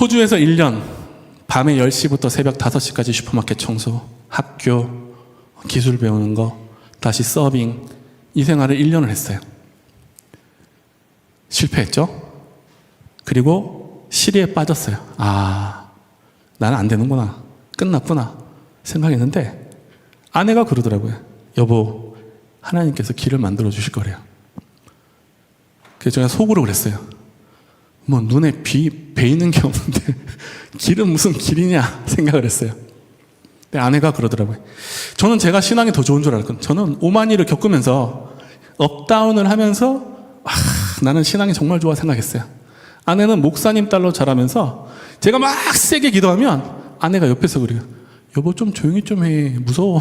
호주에서 1년 밤에 10시부터 새벽 5시까지 슈퍼마켓 청소, 학교, 기술 배우는 거, 다시 서빙, 이 생활을 1년을 했어요. 실패했죠? 그리고 시리에 빠졌어요. 나는 안 되는구나. 끝났구나. 생각했는데 아내가 그러더라고요. 여보, 하나님께서 길을 만들어 주실 거래요. 그래서 제가 속으로 그랬어요. 뭐 눈에 베이는 게 없는데 길은 무슨 길이냐 생각을 했어요. 근데 아내가 그러더라고요. 저는 제가 신앙이 더 좋은 줄 알았거든요. 저는 오만이를 겪으면서 업다운을 하면서 나는 신앙이 정말 좋아 생각했어요. 아내는 목사님 딸로 자라면서 제가 막 세게 기도하면 아내가 옆에서 그래요. 여보 좀 조용히 좀 해. 무서워.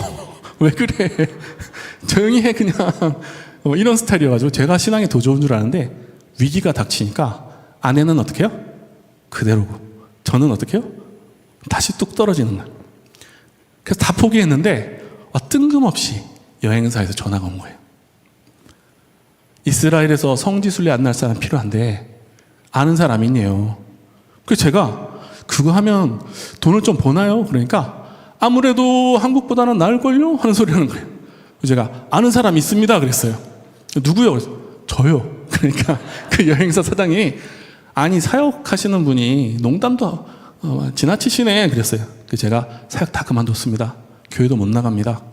왜 그래. 조용히 해 그냥. 이런 스타일이어가지고 제가 신앙이 더 좋은 줄 아는데 위기가 닥치니까 아내는 어떻게 해요? 그대로고 저는 어떻게 해요? 다시 뚝 떨어지는 거예요. 그래서 다 포기했는데 뜬금없이 여행사에서 전화가 온 거예요. 이스라엘에서 성지순례 안 날 사람 필요한데 아는 사람 있네요. 그래서 제가 그거 하면 돈을 좀 버나요? 그러니까 아무래도 한국보다는 나을걸요? 하는 소리 하는 거예요. 제가 아는 사람 있습니다 그랬어요. 누구요? 그래서 저요. 그러니까 그 여행사 사장이 아니 사역하시는 분이 농담도 지나치시네 그랬어요. 그래서 제가 사역 다 그만뒀습니다. 교회도 못 나갑니다.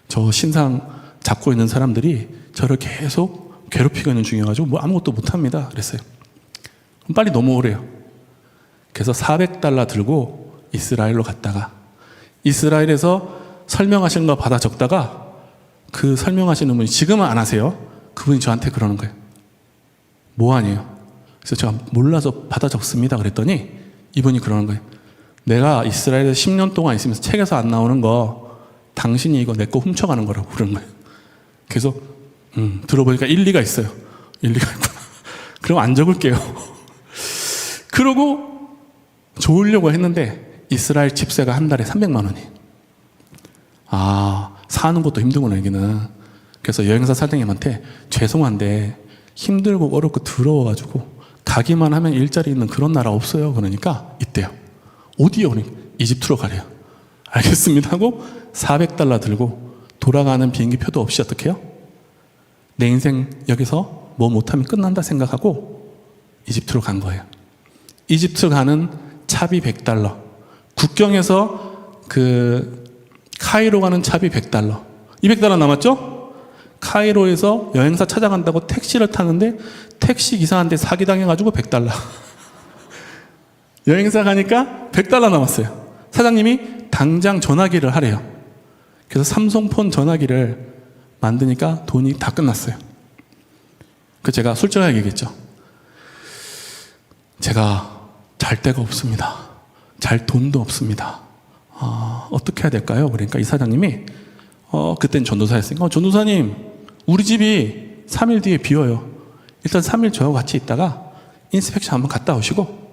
저 신상 잡고 있는 사람들이 저를 계속 괴롭히고 있는 중이어가지고 뭐 아무것도 못합니다 그랬어요. 그럼 빨리 넘어오래요. 그래서 $400 들고 이스라엘로 갔다가 이스라엘에서 설명하시는 거 받아 적다가 그 설명하시는 분이 지금은 안 하세요. 그분이 저한테 그러는 거예요. 뭐 아니에요? 그래서 제가 몰라서 받아 적습니다 그랬더니 이분이 그러는 거예요. 내가 이스라엘에 10년 동안 있으면서 책에서 안 나오는 거 당신이 이거 내 거 훔쳐가는 거라고 그러는 거예요. 그래서 들어보니까 일리가 있어요. 일리가 있구나. 그럼 안 적을게요. 그러고 좋으려고 했는데 이스라엘 집세가 한 달에 300만 원이에요. 아, 사는 것도 힘들구나 여기는. 그래서 여행사 사장님한테 죄송한데 힘들고 어렵고 더러워가지고 가기만 하면 일자리 있는 그런 나라 없어요. 그러니까 있대요. 어디요? 이집트로 가래요. 알겠습니다 하고 $400 들고 돌아가는 비행기 표도 없이 어떻게 해요? 내 인생 여기서 뭐 못하면 끝난다 생각하고 이집트로 간 거예요. 이집트 가는 차비 $100. 국경에서 그 카이로 가는 차비 $100. $200 남았죠? 카이로에서 여행사 찾아간다고 택시를 타는데 택시 기사한테 사기당해가지고 $100. 여행사 가니까 $100 남았어요. 사장님이 당장 전화기를 하래요. 그래서 삼성폰 전화기를 만드니까 돈이 다 끝났어요. 그 제가 솔직하게 얘기했죠. 제가 잘 데가 없습니다. 잘 돈도 없습니다. 어떻게 해야 될까요? 그러니까 이 사장님이 그땐 전도사였으니까 전도사님 우리 집이 3일 뒤에 비어요. 일단 3일 저하고 같이 있다가 인스펙션 한번 갔다 오시고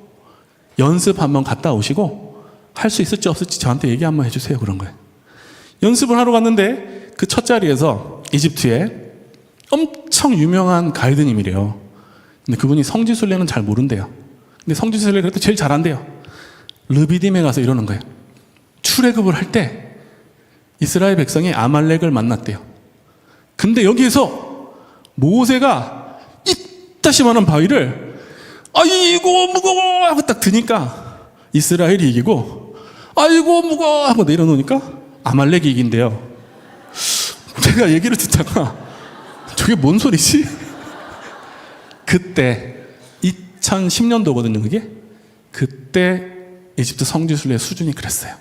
연습 한번 갔다 오시고 할 수 있을지 없을지 저한테 얘기 한번 해주세요. 그런 거예요. 연습을 하러 갔는데 그 첫 자리에서 이집트에 엄청 유명한 가이드님이래요. 근데 그분이 성지순례는 잘 모른대요. 근데 성지순례를 그래도 제일 잘한대요. 르비딤에 가서 이러는 거예요. 출애굽을 할 때 이스라엘 백성이 아말렉을 만났대요. 근데 여기에서 모세가 이따시만한 바위를 아이고 무거워 하고 딱 드니까 이스라엘이 이기고 아이고 무거워 하고 내려놓으니까 아말렉이 이긴대요. 제가 얘기를 듣다가 저게 뭔 소리지? 그때 2010년도거든요 그게. 그때 이집트 성지순례 수준이 그랬어요.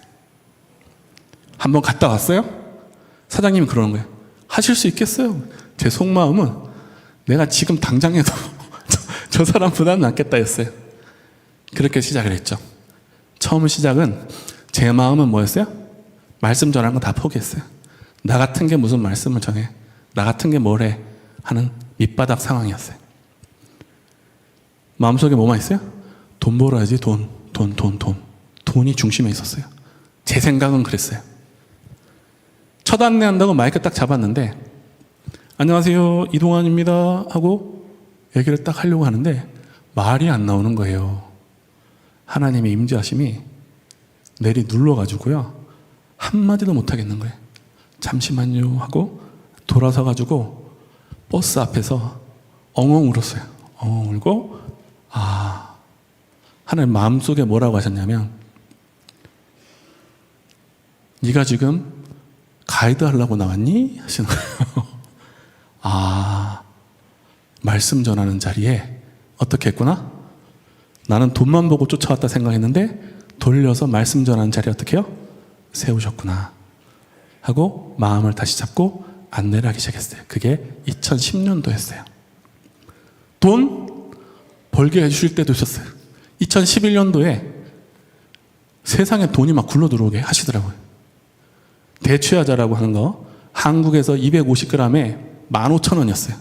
한번 갔다 왔어요? 사장님이 그러는 거예요. 하실 수 있겠어요? 제 속마음은 내가 지금 당장 해도 저 사람보다는 낫겠다 였어요. 그렇게 시작을 했죠. 처음 시작은 제 마음은 뭐였어요? 말씀 전하는 거 다 포기했어요. 나 같은 게 무슨 말씀을 전해? 나 같은 게 뭘 해? 하는 밑바닥 상황이었어요. 마음속에 뭐만 있어요? 돈 벌어야지 돈. 돈이 중심에 있었어요. 제 생각은 그랬어요. 첫 안내한다고 마이크 딱 잡았는데 안녕하세요 이동환입니다 하고 얘기를 딱 하려고 하는데 말이 안 나오는 거예요. 하나님의 임재하심이 내리 눌러가지고요 한마디도 못 하겠는 거예요. 잠시만요 하고 돌아서 가지고 버스 앞에서 엉엉 울었어요. 엉엉 울고 하나님 마음속에 뭐라고 하셨냐면 네가 지금 가이드 하려고 나왔니? 하시는 거예요. 말씀 전하는 자리에 어떻게 했구나? 나는 돈만 보고 쫓아왔다 생각했는데 돌려서 말씀 전하는 자리에 어떻게 해요? 세우셨구나 하고 마음을 다시 잡고 안내를 하기 시작했어요. 그게 2010년도였어요. 돈 벌게 해주실 때도 있었어요. 2011년도에 세상에 돈이 막 굴러 들어오게 하시더라고요. 대추야자라고 하는 거 한국에서 250g에 15,000원이었어요.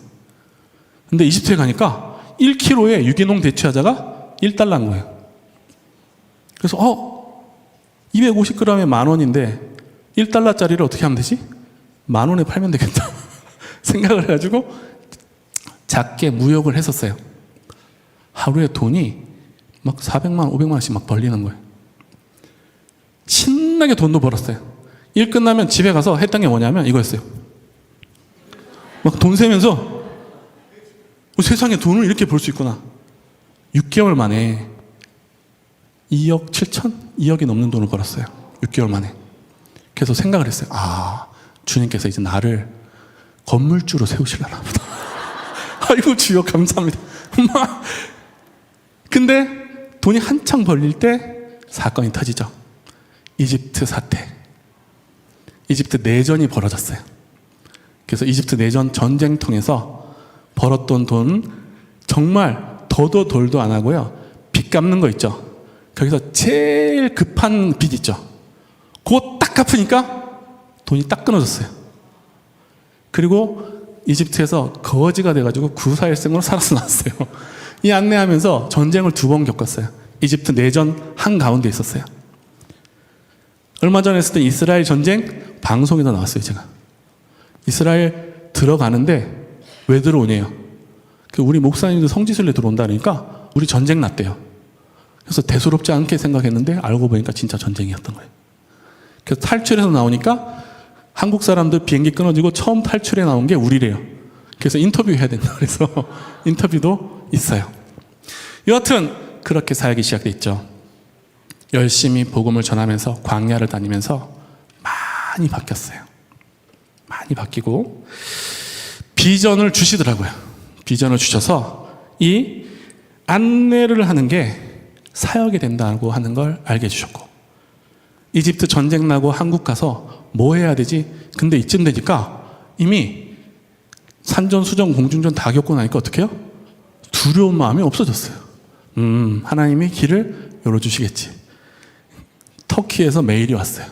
근데 이집트에 가니까 1kg에 유기농 대추야자가 $1인 거예요. 그래서 250g에 10,000원인데 $1짜리를 어떻게 하면 되지? 10,000원에 팔면 되겠다 생각을 해가지고 작게 무역을 했었어요. 하루에 돈이 막 400만, 500만 원씩 막 벌리는 거예요. 신나게 돈도 벌었어요. 일 끝나면 집에 가서 했던 게 뭐냐면 이거였어요. 막 돈 세면서 세상에 돈을 이렇게 벌 수 있구나. 6개월 만에 2억 7천? 2억이 넘는 돈을 벌었어요. 6개월 만에. 그래서 생각을 했어요. 아, 주님께서 이제 나를 건물주로 세우시려나 보다. 아이고 주여 감사합니다. 근데 돈이 한창 벌릴 때 사건이 터지죠. 이집트 사태. 이집트 내전이 벌어졌어요. 그래서 이집트 내전 전쟁 통해서 벌었던 돈 정말 더도 덜도 안 하고요. 빚 갚는 거 있죠. 거기서 제일 급한 빚 있죠. 그거 딱 갚으니까 돈이 딱 끊어졌어요. 그리고 이집트에서 거지가 돼가지고 구사일생으로 살아서 나왔어요. 이 안내하면서 전쟁을 2번 겪었어요. 이집트 내전 한가운데 있었어요. 얼마 전에 했을 때 이스라엘 전쟁 방송에도 나왔어요. 제가 이스라엘 들어가는데 왜 들어오냐요. 우리 목사님도 성지순례 들어온다 그러니까 우리 전쟁 났대요. 그래서 대수롭지 않게 생각했는데 알고 보니까 진짜 전쟁이었던 거예요. 그래서 탈출해서 나오니까 한국 사람들 비행기 끊어지고 처음 탈출해 나온 게 우리래요. 그래서 인터뷰해야 된다 그래서 인터뷰도 있어요. 여하튼 그렇게 사역이 시작됐죠. 열심히 복음을 전하면서 광야를 다니면서 많이 바뀌었어요. 많이 바뀌고 비전을 주시더라고요. 비전을 주셔서 이 안내를 하는 게 사역이 된다고 하는 걸 알게 해주셨고, 이집트 전쟁 나고 한국 가서 뭐 해야 되지? 근데 이쯤 되니까 이미 산전수전 공중전 다 겪고 나니까 어떻게 해요? 두려운 마음이 없어졌어요. 하나님이 길을 열어주시겠지. 터키에서 메일이 왔어요.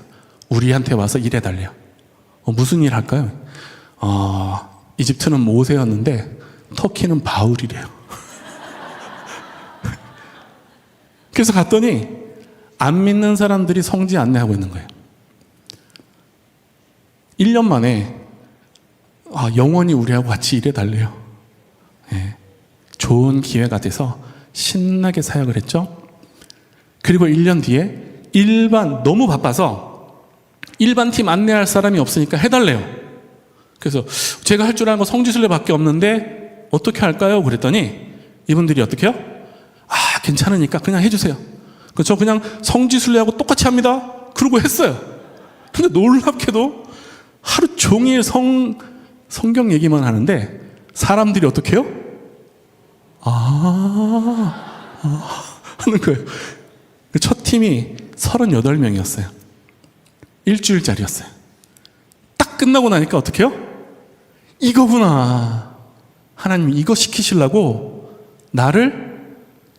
우리한테 와서 일해달래요. 무슨 일 할까요? 이집트는 모세였는데 터키는 바울이래요. 그래서 갔더니 안 믿는 사람들이 성지 안내하고 있는 거예요. 1년 만에 영원히 우리하고 같이 일해달래요. 네. 좋은 기회가 돼서 신나게 사역을 했죠. 그리고 1년 뒤에 너무 바빠서 일반 팀 안내할 사람이 없으니까 해달래요. 그래서 제가 할 줄 아는 거 성지순례밖에 없는데 어떻게 할까요? 그랬더니 이분들이 어떻게 해요? 괜찮으니까 그냥 해주세요. 저 그냥 성지순례하고 똑같이 합니다. 그러고 했어요. 근데 놀랍게도 하루 종일 성경 얘기만 하는데 사람들이 어떻게 해요? 하는 거예요. 첫 팀이 38명이었어요. 일주일짜리였어요. 딱 끝나고 나니까 어떻게 해요? 이거구나. 하나님 이거 시키시려고 나를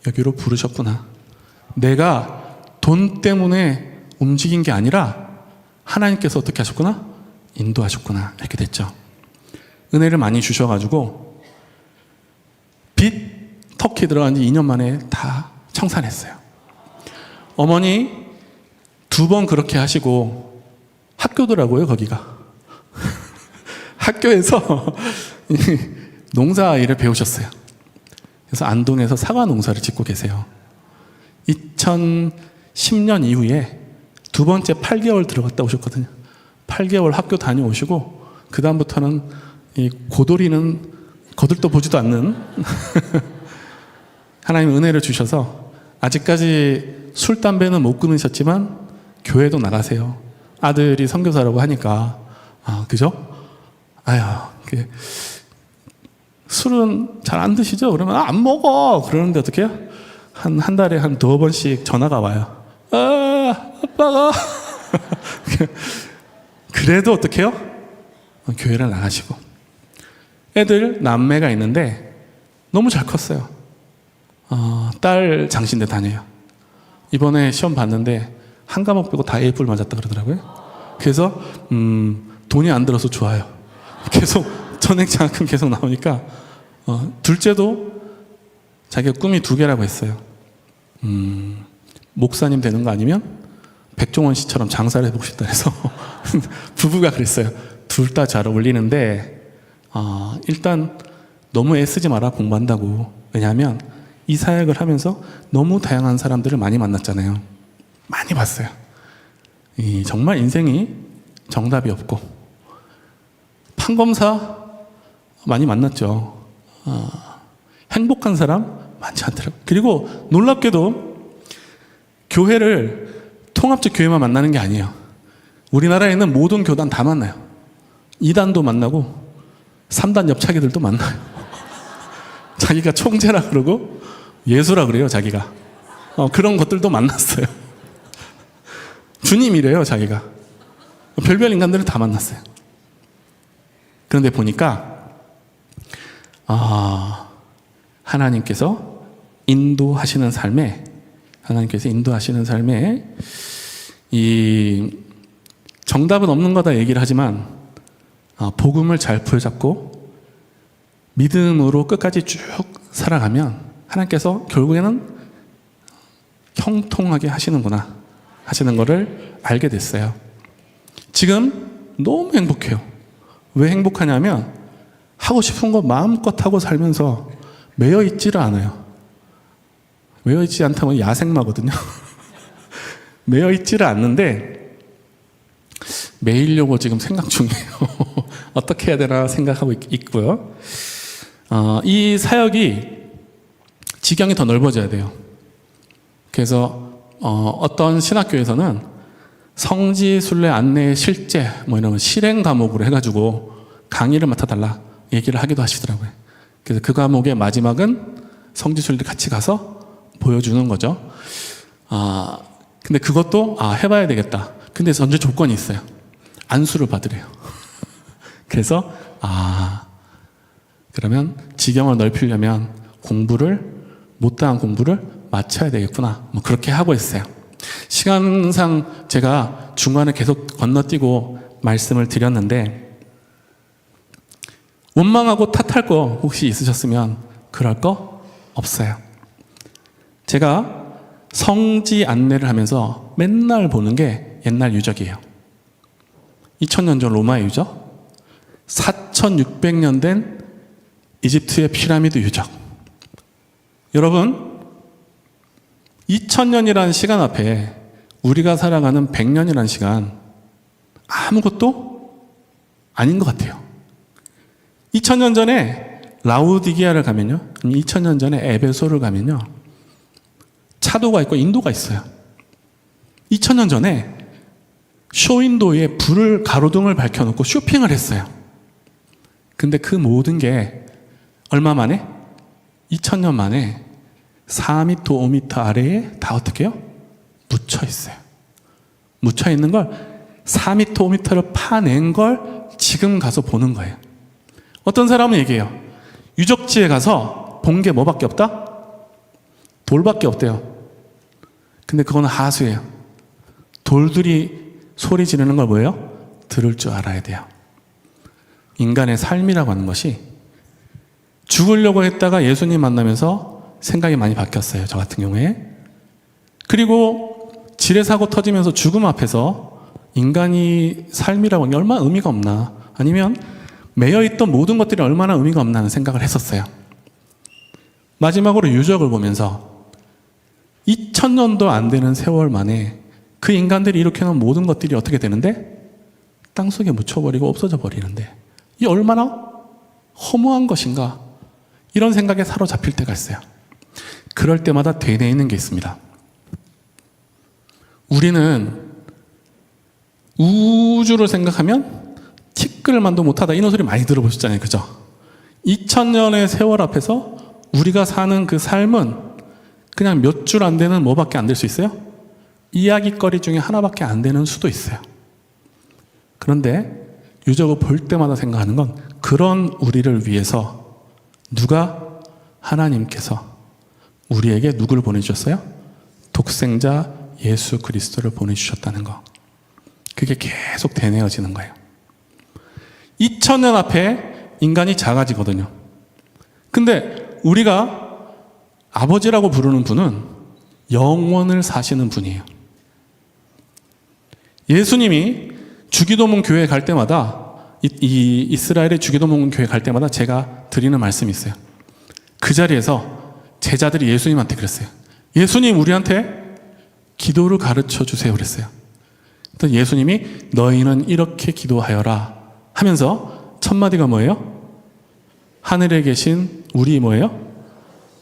여기로 부르셨구나. 내가 돈 때문에 움직인 게 아니라 하나님께서 어떻게 하셨구나? 인도하셨구나. 이렇게 됐죠. 은혜를 많이 주셔가지고 빚 터키 들어간 지 2년 만에 다 청산했어요. 어머니 2번 그렇게 하시고 학교더라고요. 거기가 학교에서 농사 일을 배우셨어요. 그래서 안동에서 사과 농사를 짓고 계세요. 2010년 이후에 2번째 8개월 들어갔다 오셨거든요. 8개월 학교 다녀오시고 그 다음부터는 이 고돌이는 거들떠 보지도 않는 하나님 은혜를 주셔서 아직까지 술, 담배는 못 끊으셨지만 교회도 나가세요. 아들이 선교사라고 하니까 그죠? 술은 잘 안 드시죠? 그러면 안 먹어. 그러는데 어떻게 해요? 한 달에 한 2번씩 전화가 와요. 아빠가 그래도 어떻게 해요? 교회를 나가시고. 애들 남매가 있는데 너무 잘 컸어요. 딸 장신대 다녀요. 이번에 시험 봤는데 한 과목 빼고 다 A+ 맞았다 그러더라고요. 그래서 돈이 안 들어서 좋아요. 계속 전액장학금 계속 나오니까 둘째도 자기가 꿈이 2개라고 했어요. 목사님 되는 거 아니면 백종원 씨처럼 장사를 해보고 싶다 해서 부부가 그랬어요. 둘 다 잘 어울리는데 일단 너무 애쓰지 마라 공부한다고. 왜냐하면 이 사역을 하면서 너무 다양한 사람들을 많이 만났잖아요. 많이 봤어요. 정말 인생이 정답이 없고 판검사 많이 만났죠. 행복한 사람 많지 않더라고요. 그리고 놀랍게도 교회를 통합적 교회만 만나는 게 아니에요. 우리나라에 있는 모든 교단 다 만나요. 2단도 만나고 3단 옆차기들도 만나요. 자기가 총재라 그러고 예수라 그래요, 자기가. 그런 것들도 만났어요. 주님이래요, 자기가. 별별 인간들을 다 만났어요. 그런데 보니까 하나님께서 인도하시는 삶에 이 정답은 없는 거다 얘기를 하지만 복음을 잘 부여잡고 믿음으로 끝까지 쭉 살아가면 하나님께서 결국에는 형통하게 하시는구나 하시는 거를 알게 됐어요. 지금 너무 행복해요. 왜 행복하냐면 하고 싶은 거 마음껏 하고 살면서 매여 있지를 않아요. 매여 있지 않다면 야생마거든요. 매여 있지를 않는데 매이려고 지금 생각 중이에요. 어떻게 해야 되나 생각하고 있고요. 이 사역이 지경이 더 넓어져야 돼요. 그래서 어떤 신학교에서는 성지 순례 안내 실제 이런 실행 과목으로 해가지고 강의를 맡아달라 얘기를 하기도 하시더라고요. 그래서 그 과목의 마지막은 성지 순례 같이 가서 보여주는 거죠. 근데 그것도 해봐야 되겠다. 근데 전제 조건이 있어요. 안수를 받으래요. 그래서 그러면 지경을 넓히려면 못다한 공부를 마쳐야 되겠구나. 그렇게 하고 있어요. 시간상 제가 중간에 계속 건너뛰고 말씀을 드렸는데 원망하고 탓할 거 혹시 있으셨으면 그럴 거 없어요. 제가 성지 안내를 하면서 맨날 보는 게 옛날 유적이에요. 2000년 전 로마의 유적, 4600년 된 이집트의 피라미드 유적. 여러분, 2000년이라는 시간 앞에 우리가 살아가는 100년이라는 시간 아무것도 아닌 것 같아요. 2000년 전에 라우디게아를 가면요, 2000년 전에 에베소를 가면요, 차도가 있고 인도가 있어요. 2000년 전에 쇼윈도에 불을 가로등을 밝혀놓고 쇼핑을 했어요. 근데 그 모든 게 얼마 만에? 2000년 만에 4m, 5m 아래에 다 어떻게 해요? 묻혀 있어요. 묻혀 있는 걸 4m, 5m를 파낸 걸 지금 가서 보는 거예요. 어떤 사람은 얘기해요. 유적지에 가서 본 게 뭐밖에 없다? 돌밖에 없대요. 근데 그건 하수예요. 돌들이 소리 지르는 걸 뭐예요? 들을 줄 알아야 돼요. 인간의 삶이라고 하는 것이 죽으려고 했다가 예수님 만나면서 생각이 많이 바뀌었어요. 저 같은 경우에. 그리고 지뢰사고 터지면서 죽음 앞에서 인간이 삶이라고 하는 게 얼마나 의미가 없나, 아니면 매여있던 모든 것들이 얼마나 의미가 없나 하는 생각을 했었어요. 마지막으로 유적을 보면서 2000년도 안 되는 세월 만에 그 인간들이 일으켜놓은 모든 것들이 어떻게 되는데? 땅속에 묻혀버리고 없어져 버리는데 이 얼마나 허무한 것인가, 이런 생각에 사로잡힐 때가 있어요. 그럴 때마다 되뇌이는 게 있습니다. 우리는 우주를 생각하면 티끌만도 못하다, 이런 소리 많이 들어보셨잖아요. 그죠? 2000년의 세월 앞에서 우리가 사는 그 삶은 그냥 몇 줄 안 되는 뭐밖에 안 될 수 있어요? 이야기거리 중에 하나밖에 안 되는 수도 있어요. 그런데 유적을 볼 때마다 생각하는 건, 그런 우리를 위해서 하나님께서 우리에게 누구를 보내주셨어요? 독생자 예수 그리스도를 보내주셨다는 거. 그게 계속 되뇌어지는 거예요. 2000년 앞에 인간이 작아지거든요. 근데 우리가 아버지라고 부르는 분은 영원을 사시는 분이에요. 예수님이 주기도문 교회 갈 때마다, 이 이스라엘의 주기도문 교회 갈 때마다 제가 드리는 말씀이 있어요. 그 자리에서 제자들이 예수님한테 그랬어요. 예수님, 우리한테 기도를 가르쳐 주세요 그랬어요. 그랬더니 예수님이 너희는 이렇게 기도하여라 하면서 첫 마디가 뭐예요? 하늘에 계신 우리 뭐예요?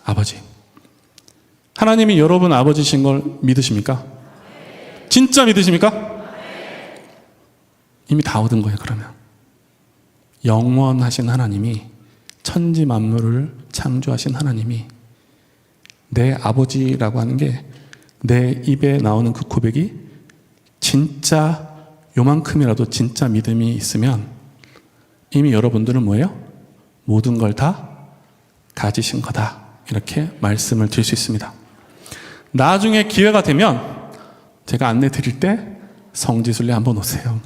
아버지. 하나님이 여러분 아버지신 걸 믿으십니까? 진짜 믿으십니까? 이미 다 얻은 거예요. 그러면 영원하신 하나님이, 천지 만물을 창조하신 하나님이 내 아버지라고 하는 게, 내 입에 나오는 그 고백이 진짜 요만큼이라도 진짜 믿음이 있으면 이미 여러분들은 뭐예요? 모든 걸 다 가지신 거다. 이렇게 말씀을 드릴 수 있습니다. 나중에 기회가 되면 제가 안내 드릴 때 성지순례 한번 오세요.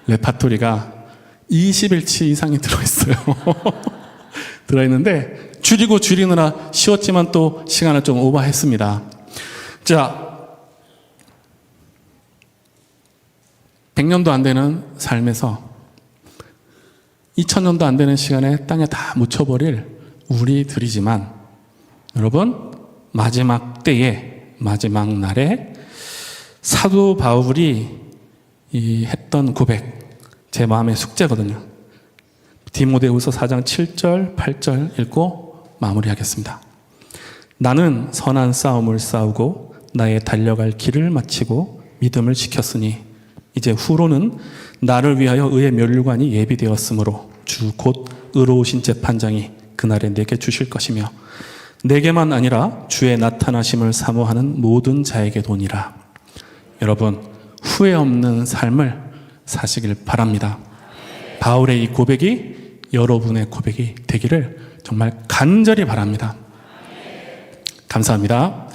레파토리가 20일치 이상이 들어있어요. 들어있는데 줄이느라 쉬웠지만 또 시간을 좀 오버했습니다. 자, 100년도 안 되는 삶에서 2000년도 안 되는 시간에 땅에 다 묻혀버릴 우리들이지만, 여러분, 마지막 때에, 마지막 날에 사도 바울이 했던 고백, 제 마음의 숙제거든요. 디모데후서 4장 7절, 8절 읽고 마무리하겠습니다. 나는 선한 싸움을 싸우고 나의 달려갈 길을 마치고 믿음을 지켰으니 이제 후로는 나를 위하여 의의 면류관이 예비되었으므로 주 곧 의로우신 재판장이 그날에 내게 주실 것이며 내게만 아니라 주의 나타나심을 사모하는 모든 자에게 도니라. 여러분, 후회 없는 삶을 사시길 바랍니다. 바울의 이 고백이 여러분의 고백이 되기를 정말 간절히 바랍니다. 감사합니다.